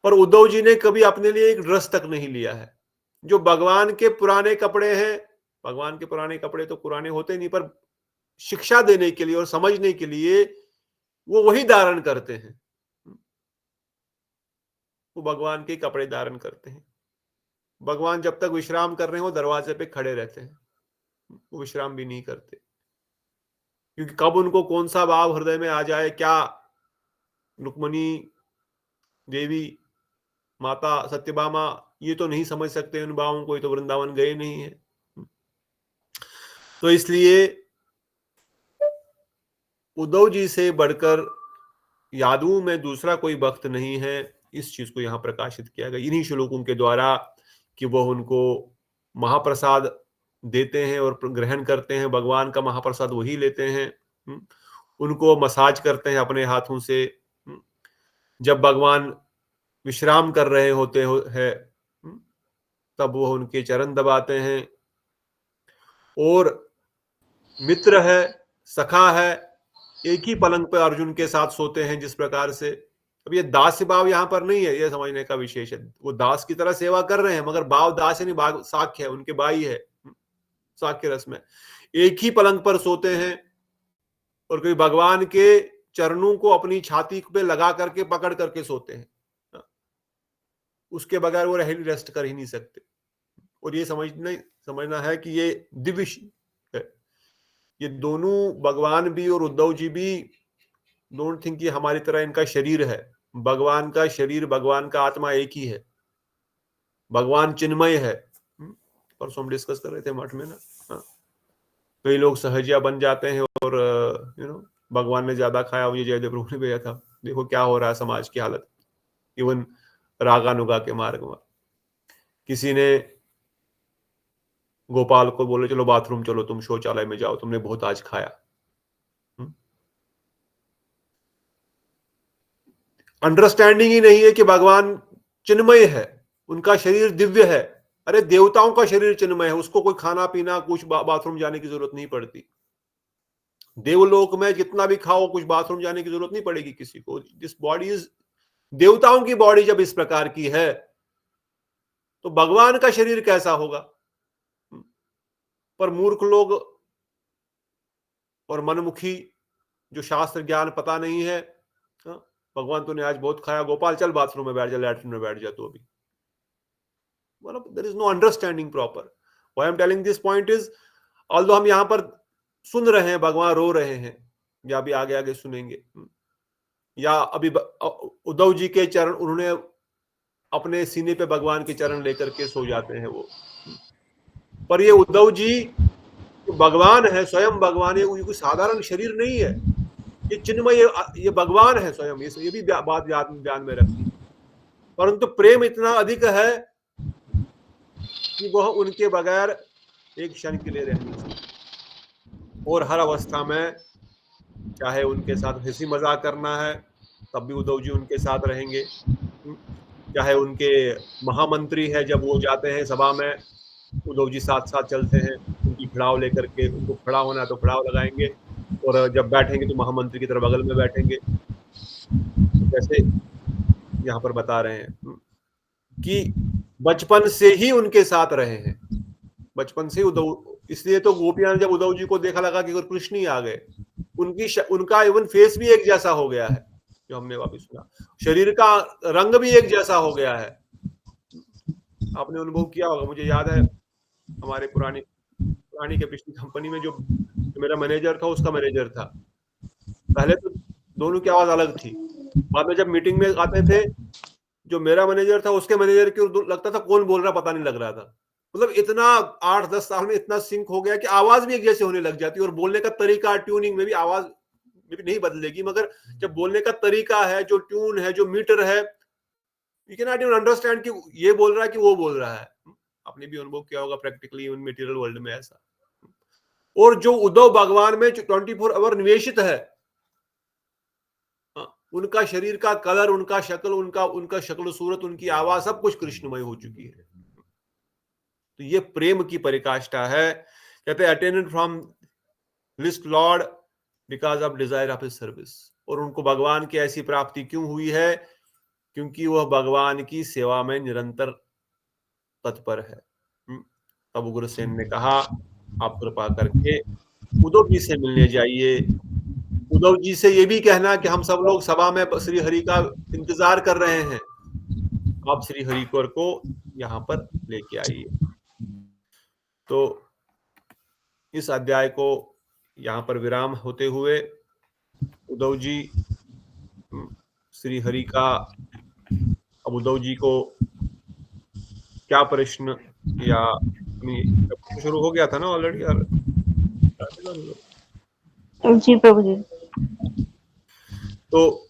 पर उद्धव जी ने कभी अपने लिए एक ड्रेस तक नहीं लिया है। जो भगवान के पुराने कपड़े हैं, भगवान के पुराने कपड़े तो पुराने होते नहीं, पर शिक्षा देने के लिए और समझने के लिए वो वही धारण करते हैं, वो भगवान के कपड़े धारण करते हैं। भगवान जब तक विश्राम कर रहे हो दरवाजे पे खड़े रहते हैं, वो विश्राम भी नहीं करते, क्योंकि कब उनको कौन सा भाव हृदय में आ जाए, क्या रुक्मणी देवी माता सत्यभामा ये तो नहीं समझ सकते उन भावों को, ये तो वृंदावन गए नहीं है। तो इसलिए उद्धव जी से बढ़कर यादवों में दूसरा कोई भक्त नहीं है, इस चीज को यहाँ प्रकाशित किया गया इन्हीं श्लोकों के द्वारा, कि वह उनको महाप्रसाद देते हैं और ग्रहण करते हैं, भगवान का महाप्रसाद वही लेते हैं, उनको मसाज करते हैं अपने हाथों से, जब भगवान विश्राम कर रहे होते हैं तब वो उनके चरण दबाते हैं, और मित्र है, सखा है, एक ही पलंग पर अर्जुन के साथ सोते हैं जिस प्रकार से। अब ये दास्य भाव यहाँ पर नहीं है, ये समझने का विशेष है, वो दास की तरह सेवा कर रहे हैं मगर भाव दास नहीं, भाव साख्य है, उनके भाई है, साख्य रस में एक ही पलंग पर सोते हैं, और कभी भगवान के चरणों को अपनी छाती पे लगा करके पकड़ करके सोते हैं, उसके बगैर वो रेस्ट कर ही नहीं सकते। और ये समझना है कि ये दिव्य है, ये दोनों भगवान भी और उद्धव जी भी डोंट थिंक कि हमारी तरह इनका शरीर है, भगवान का शरीर, भगवान का आत्मा एक ही है, भगवान चिन्मय है। परसों हम डिस्कस कर रहे थे मठ में ना, कई लोग सहजिया बन जाते हैं और भगवान ने ज्यादा खाया, ये जयदेव प्रभु ने भेजा था, देखो क्या हो रहा है समाज की हालत। इवन रागानुगा के मार्ग में किसी ने गोपाल को बोले चलो बाथरूम चलो, तुम शौचालय में जाओ, तुमने बहुत आज खाया। अंडरस्टैंडिंग ही नहीं है कि भगवान चिन्मय है, उनका शरीर दिव्य है। अरे देवताओं का शरीर चिन्मय है, उसको कोई खाना पीना कुछ बाथरूम जाने की जरूरत नहीं पड़ती। देवलोक में जितना भी खाओ कुछ बाथरूम जाने की जरूरत नहीं पड़ेगी किसी को। दिस बॉडी इज, देवताओं की बॉडी जब इस प्रकार की है तो भगवान का शरीर कैसा होगा। पर मूर्ख लोग और मनमुखी जो शास्त्र ज्ञान पता नहीं है, भगवान तूने आज बहुत खाया, गोपाल चल बाथरूम में बैठ जा, लैट्रिन में बैठ जा तो अभी, मतलब there is no understanding proper. Why I am telling this point is, although हम यहां पर सुन रहे हैं भगवान रो रहे हैं, या अभी आगे आगे सुनेंगे, या अभी उद्धव जी के चरण, उन्होंने अपने सीने पे भगवान के चरण लेकर के सो जाते हैं वो, पर ये उद्धव जी भगवान है, स्वयं भगवान है, कोई साधारण शरीर नहीं है, ये चिन्मय, ये भगवान है स्वयं, ये भी बात ध्यान में रखनी। परंतु प्रेम इतना अधिक है कि वह उनके बगैर एक क्षण के लिए रह नहीं सकते, और हर अवस्था में चाहे उनके साथ हंसी मजाक करना है तब भी उद्धव जी उनके साथ रहेंगे, चाहे उनके महामंत्री है जब वो जाते हैं सभा में उद्धव जी साथ साथ चलते हैं, उनकी खड़ाव लेकर के, उनको खड़ा होना है तो खड़ाव लगाएंगे, और जब बैठेंगे तो महामंत्री की तरह बगल में बैठेंगे। जैसे यहाँ पर बता रहे हैं कि बचपन से ही उनके साथ रहे हैं, बचपन से उद्धव, इसलिए तो गोपियां ने जब उद्धव जी को देखा लगा कि कृष्ण ही आ गए, उनका इवन फेस भी एक जैसा हो गया है, जो हमने वापिस सुना, शरीर का रंग भी एक जैसा हो गया है। आपने अनुभव किया होगा, मुझे याद है हमारे पुरानी के पिछली कंपनी में जो मेरा मैनेजर था, उसका मैनेजर था, पहले तो दोनों की आवाज अलग थी, बाद में जब मीटिंग में आते थे जो मेरा मैनेजर था उसके मैनेजर की लगता था कौन बोल रहा पता नहीं लग रहा था, मतलब इतना 8-10 साल में इतना सिंक हो गया कि आवाज भी एक जैसे होने लग जाती है, और बोलने का तरीका, ट्यूनिंग में भी आवाज में भी नहीं बदलेगी, मगर जब बोलने का तरीका है, जो ट्यून है, जो मीटर है, you can not even understand कि ये बोल रहा है कि वो बोल रहा है। आपने भी अनुभव किया होगा प्रैक्टिकली इन मटेरियल वर्ल्ड में ऐसा। और जो उद्धव भगवान में 24 आवर निवेशित है, उनका शरीर का कलर, उनका शक्ल, उनका शक्ल सूरत, उनकी आवाज, सब कुछ कृष्णमय हो चुकी है। तो ये प्रेम की परिकाष्ठा है। कहते हैं attended from list Lord because of desire of his service. और उनको भगवान की ऐसी प्राप्ति क्यों हुई है? क्योंकि वह भगवान की सेवा में निरंतर तत्पर है। तब उग्रसेन ने कहा आप कृपा करके उद्धव जी से मिलने जाइए, उद्धव जी से ये भी कहना कि हम सब लोग सभा में श्री हरि का इंतजार कर रहे हैं, आप श्री हरि को यहाँ पर लेके आइए। तो इस अध्याय को यहाँ पर विराम होते हुए उद्धव जी श्री हरि का, अब उद्धव जी को क्या प्रश्न, या शुरू हो गया था ना ऑलरेडी यार? जी प्रभु जी। तो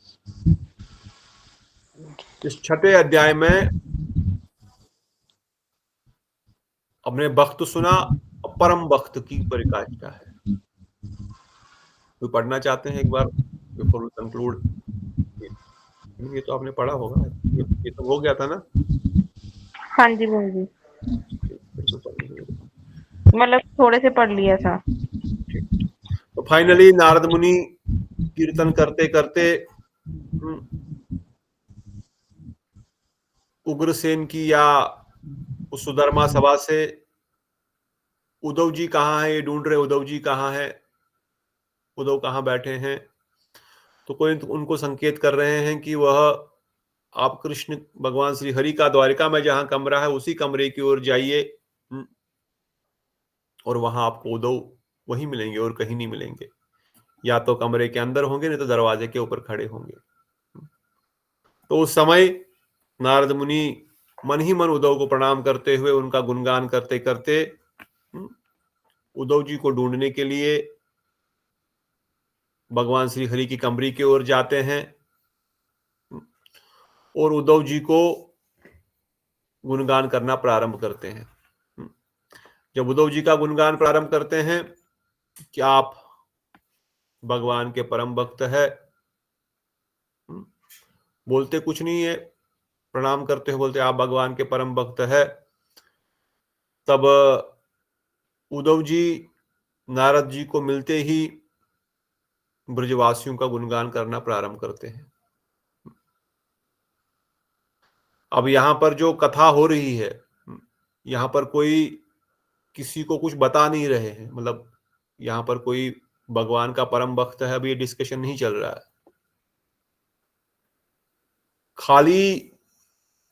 इस छठे अध्याय में अपने भक्त सुना, परम भक्त की परिकाष्ठा है। कोई पढ़ना चाहते हैं एक बार बिफोर वी कंक्लूड? ये तो आपने पढ़ा होगा, ये तो हो गया था ना? हाँ जी प्रभु जी, तो पढ़ लीजिए। मतलब थोड़े से पढ़ लिया था। तो फाइनली नारद मुनि कीर्तन करते करते उग्रसेन की या उस सुधर्मा सभा से उद्धव जी कहाँ है, ये ढूंढ रहे उद्धव जी कहाँ है, उद्धव कहाँ बैठे हैं। तो कोई उनको संकेत कर रहे हैं कि वह आप कृष्ण भगवान श्री हरि का द्वारिका में जहां कमरा है उसी कमरे की ओर जाइए, और वहां आपको उद्धव वहीं मिलेंगे और कहीं नहीं मिलेंगे। या तो कमरे के अंदर होंगे, नहीं तो दरवाजे के ऊपर खड़े होंगे। तो उस समय नारद मुनि मन ही मन उद्धव को प्रणाम करते हुए, उनका गुणगान करते करते उद्धव जी को ढूंढने के लिए भगवान श्री हरि की कमरी की ओर जाते हैं और उद्धव जी को गुणगान करना प्रारंभ करते हैं। जब उद्धव जी का गुणगान प्रारंभ करते हैं कि आप भगवान के परम भक्त है, बोलते कुछ नहीं है, प्रणाम करते हुए बोलते आप भगवान के परम भक्त है। तब उद्धव जी नारद जी को मिलते ही ब्रजवासियों का गुणगान करना प्रारंभ करते हैं। अब यहां पर जो कथा हो रही है, यहां पर कोई किसी को कुछ बता नहीं रहे हैं, मतलब यहां पर कोई भगवान का परम भक्त है, अभी ये डिस्कशन नहीं चल रहा है। खाली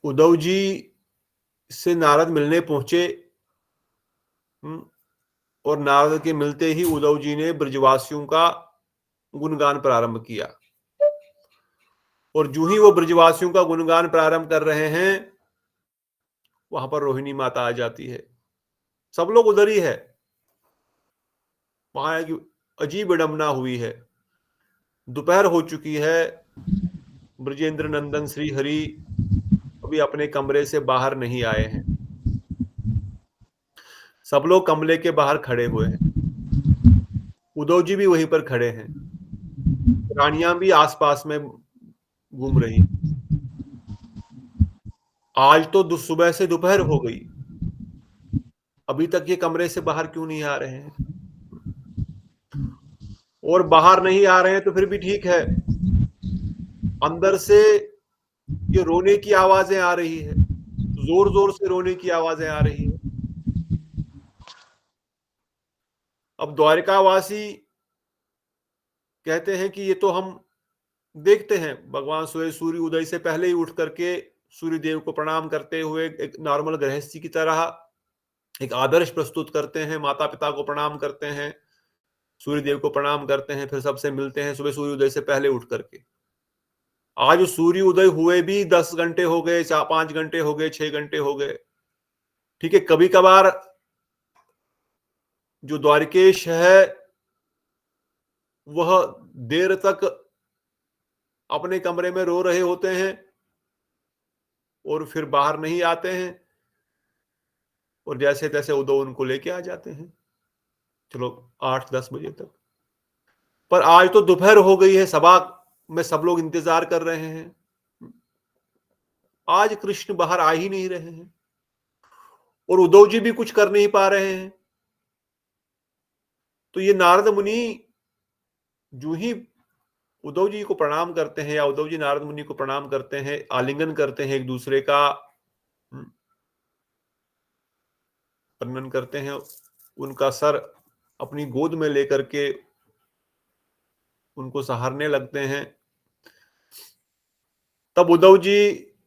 उद्धव जी से नारद मिलने पहुंचे, और नारद के मिलते ही उद्धव जी ने ब्रजवासियों का गुणगान प्रारंभ किया। और जो ही वो ब्रजवासियों का गुणगान प्रारंभ कर रहे हैं, वहां पर रोहिणी माता आ जाती है। सब लोग उधर ही है। वहां एक अजीब विडंबना हुई है। दोपहर हो चुकी है, ब्रजेंद्र नंदन श्री हरि अभी अपने कमरे से बाहर नहीं आए हैं। सब लोग कमरे के बाहर खड़े हुए हैं। उद्धव जी भी वहीं पर खड़े हैं। रानियां भी आसपास में घूम रही। आज तो सुबह से दोपहर हो गई, अभी तक ये कमरे से बाहर क्यों नहीं आ रहे हैं? और बाहर नहीं आ रहे हैं तो फिर भी ठीक है, अंदर से ये रोने की आवाजें आ रही है, जोर जोर से रोने की आवाजें आ रही है। अब द्वारिकावासी कहते हैं कि ये तो हम देखते हैं, भगवान सूर्य उदय से पहले ही उठ करके सूर्य देव को प्रणाम करते हुए एक नॉर्मल गृहस्थी की तरह एक आदर्श प्रस्तुत करते हैं, माता पिता को प्रणाम करते हैं, सूर्य देव को प्रणाम करते हैं, फिर सबसे मिलते हैं सुबह सूर्योदय से पहले उठ करके। आज सूर्य उदय हुए भी 10 घंटे हो गए, 5 घंटे हो गए, 6 घंटे हो गए। ठीक है, कभी कभार जो द्वारिकेश है वह देर तक अपने कमरे में रो रहे होते हैं और फिर बाहर नहीं आते हैं, और जैसे तैसे उद्धव उनको लेके आ जाते हैं, चलो 8-10 बजे तक। पर आज तो दोपहर हो गई है, सभा में सब लोग इंतजार कर रहे हैं, आज कृष्ण बाहर आ ही नहीं रहे हैं और उद्धव जी भी कुछ कर नहीं पा रहे हैं। तो ये नारद मुनि जो ही उद्धव जी को प्रणाम करते हैं या उद्धव जी नारद मुनि को प्रणाम करते हैं, आलिंगन करते हैं, एक दूसरे का वर्णन करते हैं, उनका सर अपनी गोद में लेकर के उनको सहारने लगते हैं। तब उद्धव जी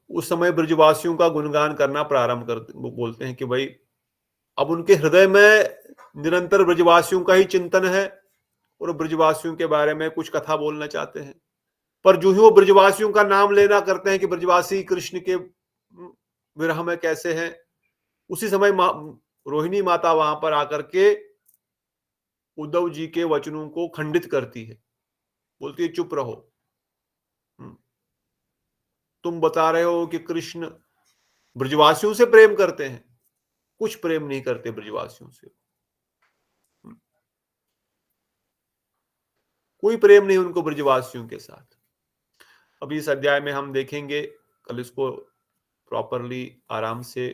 उस समय ब्रजवासियों का गुणगान करना प्रारंभ करते, वो बोलते हैं कि भाई अब उनके हृदय में निरंतर ब्रजवासियों का ही चिंतन है और ब्रजवासियों के बारे में कुछ कथा बोलना चाहते हैं। पर जो ही वो ब्रजवासियों का नाम लेना करते हैं कि ब्रजवासी कृष्ण के विरह में कैसे हैं, उसी समय रोहिणी माता वहां पर आकर के उद्धव जी के वचनों को खंडित करती है, बोलती है चुप रहो, तुम बता रहे हो कि कृष्ण ब्रजवासियों से प्रेम करते हैं, कुछ प्रेम नहीं करते ब्रजवासियों से, कोई प्रेम नहीं उनको ब्रजवासियों के साथ। अभी इस अध्याय में हम देखेंगे, कल इसको प्रॉपरली आराम से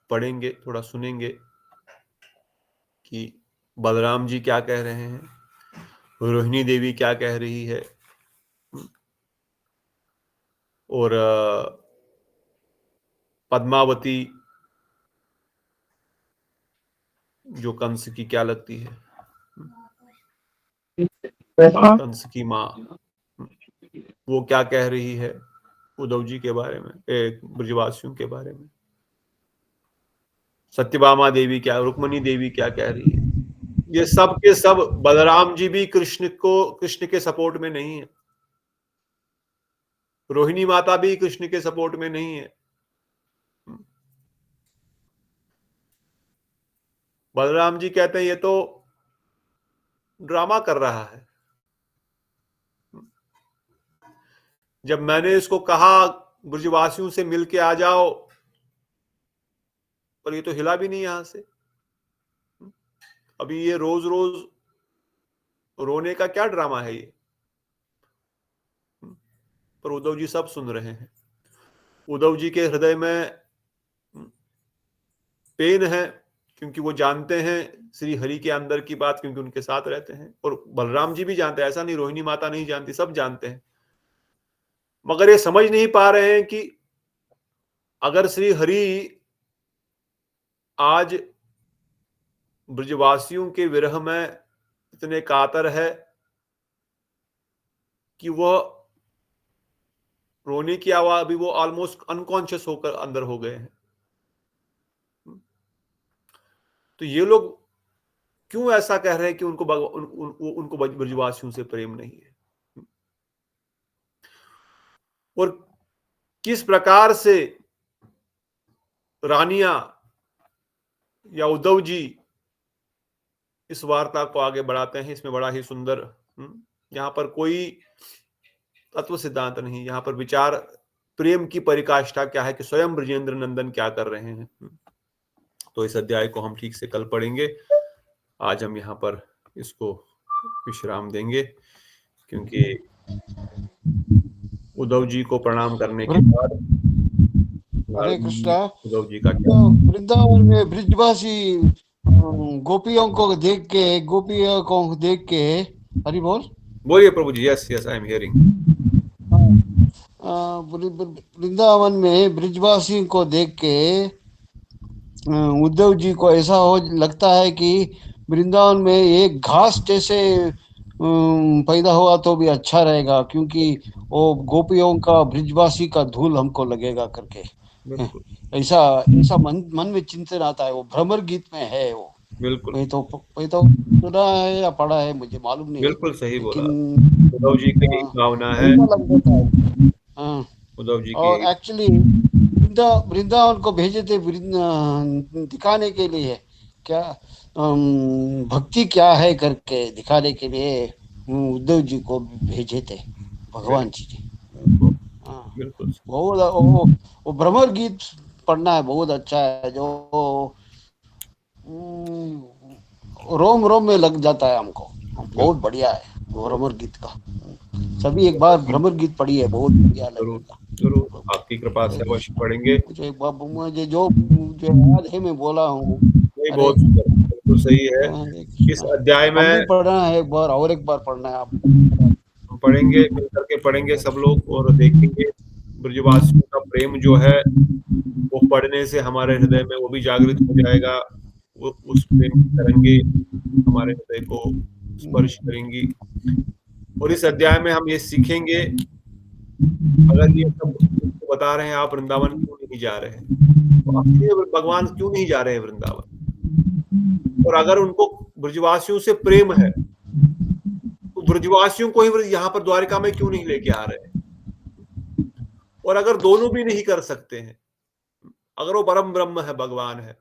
पढ़ेंगे, थोड़ा सुनेंगे कि बलराम जी क्या कह रहे हैं, रोहिणी देवी क्या कह रही है, और पद्मावती जो कंस की क्या लगती है, कंस की माँ, वो क्या कह रही है उद्धव जी के बारे में, ब्रजवासियों के बारे में। सत्यभामा देवी क्या, रुक्मणी देवी क्या कह रही है, ये सब के सब बलराम जी भी कृष्ण के सपोर्ट में नहीं है, रोहिणी माता भी कृष्ण के सपोर्ट में नहीं है। बलराम जी कहते हैं ये तो ड्रामा कर रहा है, जब मैंने इसको कहा ब्रजवासियों से मिलके आ जाओ, पर ये तो हिला भी नहीं यहां से, अभी ये रोज रोज रोने का क्या ड्रामा है ये। पर उद्धव जी सब सुन रहे हैं, उद्धव जी के हृदय में पेन है, क्योंकि वो जानते हैं श्री हरि के अंदर की बात, क्योंकि उनके साथ रहते हैं, और बलराम जी भी जानते हैं, ऐसा नहीं रोहिणी माता नहीं जानती, सब जानते हैं, मगर ये समझ नहीं पा रहे हैं कि अगर श्री हरि आज ब्रजवासियों के विरह में इतने कातर है कि वह रोने की आवाज, अभी वो ऑलमोस्ट अनकॉन्शियस होकर अंदर हो गए हैं, तो ये लोग क्यों ऐसा कह रहे हैं कि उनको ब्रजवासियों से प्रेम नहीं है, और किस प्रकार से रानियां या उद्धव जी इस वार्ता को आगे बढ़ाते हैं। इसमें बड़ा ही सुंदर, यहां पर कोई तत्व सिद्धांत नहीं, यहां पर विचार प्रेम की परिकाष्ठा क्या है कि स्वयं ब्रजेंद्र नंदन क्या कर रहे हैं। तो इस अध्याय को हम ठीक से कल पढ़ेंगे, आज हम यहाँ पर इसको विश्राम देंगे, क्योंकि उद्धव जी को प्रणाम करने के बाद हरे कृष्णा, उद्धव जी का वृंदावन में ब्रिजवासी गोपियों को देख के हरि बोल, बोलिए प्रभु जी। Yes yes, I am hearing. Vrindavan में ब्रिजवासी को देख के उद्धव जी को ऐसा हो लगता है कि वृंदावन में एक घास जैसे पैदा हुआ तो भी अच्छा रहेगा, क्योंकि वो गोपियों का ब्रिजवासी का धूल हमको लगेगा करके, ऐसा मन में चिंतन आता है। वो भ्रमर गीत में है वो, बिल्कुल मैं तो सुना है या पढ़ा है, मुझे मालूम नहीं, बिल्कुल सही बोला, उद्धव जी की भावना है। उद्धव जी और एक्चुअली वृंदावन को भेजे थे दिखाने के लिए, क्या भक्ति क्या है करके दिखाने के लिए उद्धव जी को भेजे थे भगवान जी। बिल्कुल बहुत वो भ्रमर गीत पढ़ना है, बहुत अच्छा है, जो रोम रोम में लग जाता है हमको, बहुत बढ़िया है भ्रमर गीत का। सभी एक बार भ्रमर गीत पढ़ी है, बहुत बढ़िया लगेगा। जरूर आपकी कृपा से अवश्य पढ़ेंगे। मुझे जो याद है मैं बोला हूँ, बहुत बिल्कुल सही है। इस अध्याय में पढ़ना है, एक बार और एक बार पढ़ना है, आप पढ़ेंगे, मिलकर के पढ़ेंगे सब लोग, और देखेंगे ब्रजवासियों का प्रेम जो है वो पढ़ने से हमारे हृदय में वो भी जागृत हो जाएगा, वो उस प्रेम की तरंगे हमारे हृदय को स्पर्श करेंगी। और इस अध्याय में हम ये सीखेंगे, अगर ये सब बता रहे हैं आप वृंदावन क्यों नहीं जा रहे हैं, तो आप भगवान क्यों नहीं जा रहे हैं वृंदावन। और अगर उनको ब्रजवासियों से प्रेम है तो ब्रजवासियों को ही यहाँ पर द्वारिका में क्यों नहीं लेके आ रहे हैं। और अगर दोनों भी नहीं कर सकते हैं, अगर वो परम ब्रह्म है, भगवान है,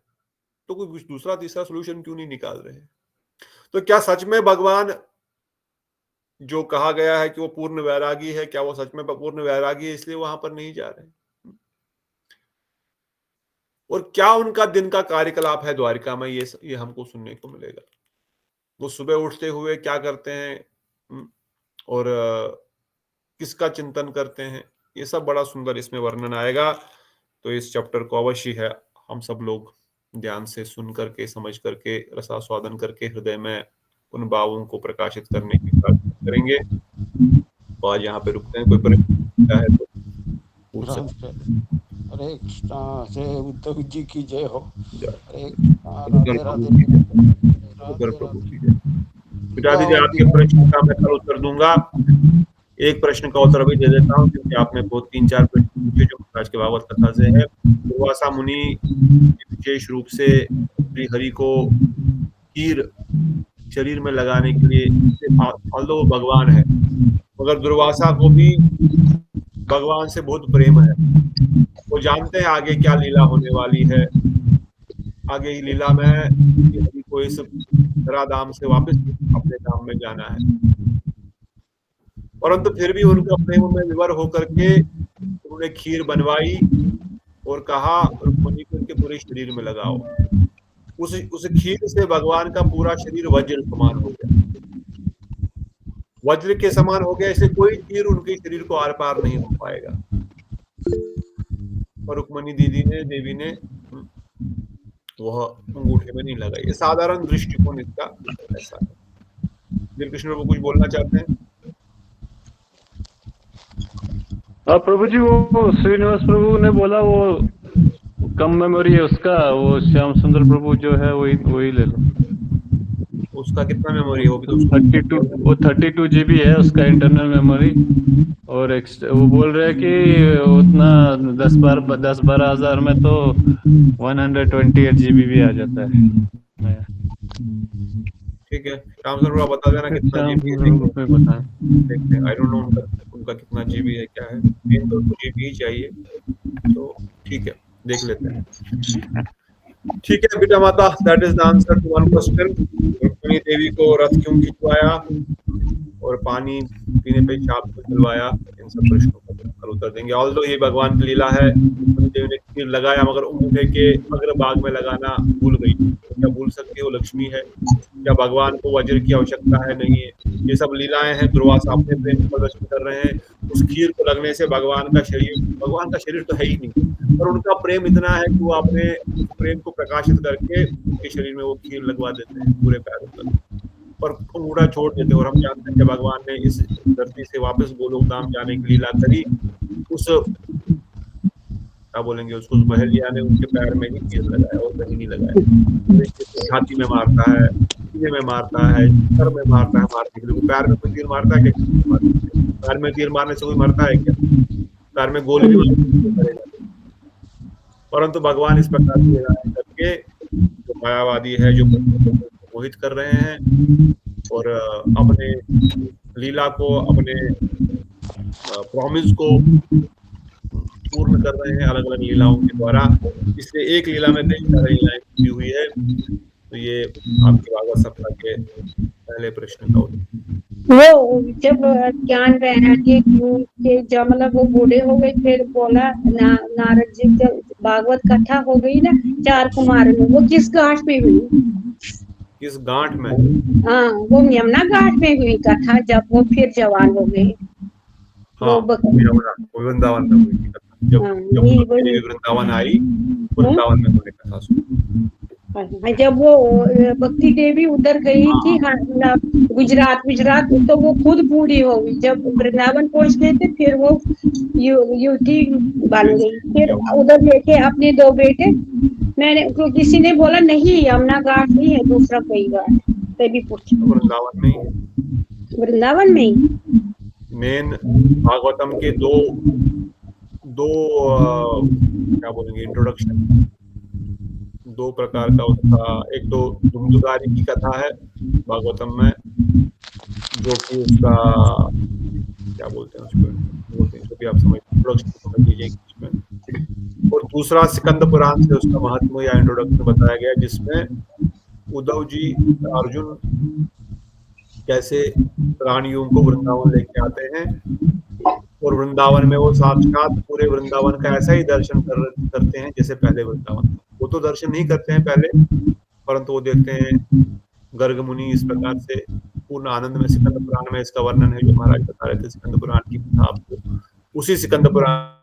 तो कोई दूसरा तीसरा सोल्यूशन क्यों नहीं निकाल रहे हैं। तो क्या सच में भगवान जो कहा गया है कि वो पूर्ण वैरागी है, क्या वो सच में पूर्ण वैरागी है इसलिए वहां पर नहीं जा रहे हैं। और क्या उनका दिन का कार्यकलाप है द्वारिका में, ये हमको सुनने को मिलेगा। वो सुबह उठते हुए क्या करते हैं और किसका चिंतन करते हैं, ये सब बड़ा सुंदर इसमें वर्णन आएगा। तो इस चैप्टर को अवश्य है हम सब लोग ध्यान से सुन करके, समझ करके, रसास्वादन करके हृदय में उन भावों को प्रकाशित करने की प्रार्थना करेंगे। तो आज यहाँ पे रुकते हैं, कोई प्रश्न है तो पूछ सकते हैं। हरे कृष्णा, जय उद्धव जी की जय हो। हरे प्रभु की जय। पिता जी आपके प्रश्न का मैं कल उत्तर दूंगा। एक प्रश्न का उत्तर अभी दे देता हूँ क्योंकि आपने बहुत 3-4 प्रश्न पूछे जो आज के भागवत कथा से है। दुर्वासा मुनि विशेष रूप से श्री हरि को खीर शरीर में लगाने के लिए, ऑल्दो भगवान है मगर दुर्वासा को भी भगवान से बहुत प्रेम है। वो जानते हैं आगे क्या लीला होने वाली है, आगे ही लीला में हरि को इस धराधाम से वापस अपने धाम में जाना है। परंतु फिर भी उनका प्रेम में विवर होकर के उन्होंने खीर बनवाई और कहा रुक्मिणी को उनके पूरे शरीर में लगाओ। उस खीर से भगवान का पूरा शरीर वज्र समान हो गया, वज्र के समान हो गया। ऐसे कोई तीर उनके शरीर को आर पार नहीं हो पाएगा। और रुक्मिणी देवी ने वह अंगूठे में नहीं लगाई। ये साधारण दृष्टिकोण इसका ऐसा है। कृष्ण वो कुछ बोलना चाहते हैं? प्रभु जी, वो श्रीनिवास प्रभु ने बोला वो कम मेमोरी है उसका, वो श्याम सुंदर प्रभु जो है वही ले लो। उसका कितना मेमोरी है? वो भी तो 32 GB है उसका इंटरनल मेमोरी। और वो बोल रहे हैं कि उतना 10-12 हज़ार में तो 128 GB भी आ जाता है। ठीक है, श्याम सुंदर बता देना कितना जीबी है। देखते हैं, आई डोंट नो उनका कितना जीबी है, क्या है। मेन तो जीबी ही चाहिए, तो ठीक है देख लेते हैं। ठीक है बेटा माता, that is the answer to one question. Rukmini Devi को रथ क्यों खिंचवाया और पानी पीने पे चाप को चलवाया, इन सब प्रश्नों का उत्तर देंगे। ऑल्दो ये भगवान की लीला है। रुक्मिणी देवी ने खीर लगाया मगर अंगूठे के अग्रभाग में लगाना भूल गई। क्या भूल सकती है? वो लक्ष्मी है। क्या भगवान को वज्र की आवश्यकता है? नहीं है। ये सब लीलाएं हैं। दुर्वासा अपने प्रेम प्रदर्शन कर रहे हैं। उस खीर को लगने से भगवान का शरीर तो है ही नहीं, पर उनका प्रेम इतना है कि वो अपने प्रेम को प्रकाशित करके उनके शरीर में वो खीर लगवा देते हैं पूरे पैरों तक, पर अंगूठा छोड़ देते हैं। और हम जानते हैं कि भगवान ने इस धरती से वापस गोलोक धाम जाने की लीला करी। उस क्या बोलेंगे उसको, उस बहलिया ने उनके पैर में ही खीर लगाया और कहीं नहीं लगाया। छाती में मारता है, सीने में मारता है, सर में मारता है, मारने के लिए। पैर में कोई तीर मारता है क्या? पैर में तीर मारने से कोई मरता है क्या? पैर में गोली भी, परंतु भगवान इस प्रकार की लीलाएं करके जो मायावादी है, जो मोहित कर रहे हैं और अपने लीला को, अपने प्रॉमिस को पूर्ण कर रहे हैं अलग अलग लीलाओं के द्वारा। इसलिए एक लीला में कई सारी लीलाएं जुड़ी हुई है। तो ये आपकी भागवत सप्ताह के पहले प्रश्न का उत्तर। वो जब ज्ञान वैराग्य के जब मतलब वो बूढ़े हो गए, फिर बोला नारद जी, जब भागवत कथा हो गई ना 4 कुमार में, वो किस घाट पे हुई? किस घाट में? हाँ, वो यमुना घाट में हुई कथा, जब वो फिर जवान हो गए। हाँ, वृंदावन में हुई कथा। जब वृंदावन आई, वृंदावन में उन्होंने कथा सुनी। जब वो भक्ति देवी उधर गई थी गुजरात, तो वो खुद बूढ़ी हो गई। जब वृंदावन पहुंच गए थे, फिर वो युवती बन गई। फिर उधर लेके अपने 2 बेटे, मैंने किसी ने बोला नहीं यमुना घाट नहीं है, दूसरा कोई घाट, तभी पूछा। वृंदावन में ही मेन भागवतम के दो क्या बोलेंगे इंट्रोडक्शन, दो प्रकार का उसका, एक तो धुंधुकारी की कथा है भागवतम में, जो कि उसका क्या बोलते हैं उसको, बोलते हैं जो भी आप समझ लीजिए इसमें। और दूसरा स्कंद पुराण से उसका महत्व या इंट्रोडक्शन बताया गया, जिसमें उद्धव जी अर्जुन कैसे रानियों को वृंदावन लेके आते हैं और वृंदावन में वो साक्षात पूरे वृंदावन का ऐसा ही दर्शन करते हैं जैसे पहले वृंदावन था। वो तो दर्शन नहीं करते हैं पहले, परंतु वो देखते हैं गर्ग मुनि इस प्रकार से पूर्ण आनंद में। स्कंद पुराण में इसका वर्णन है, जो महाराज बता रहे थे स्कंद पुराण की कथा आपको, उसी स्कंद पुराण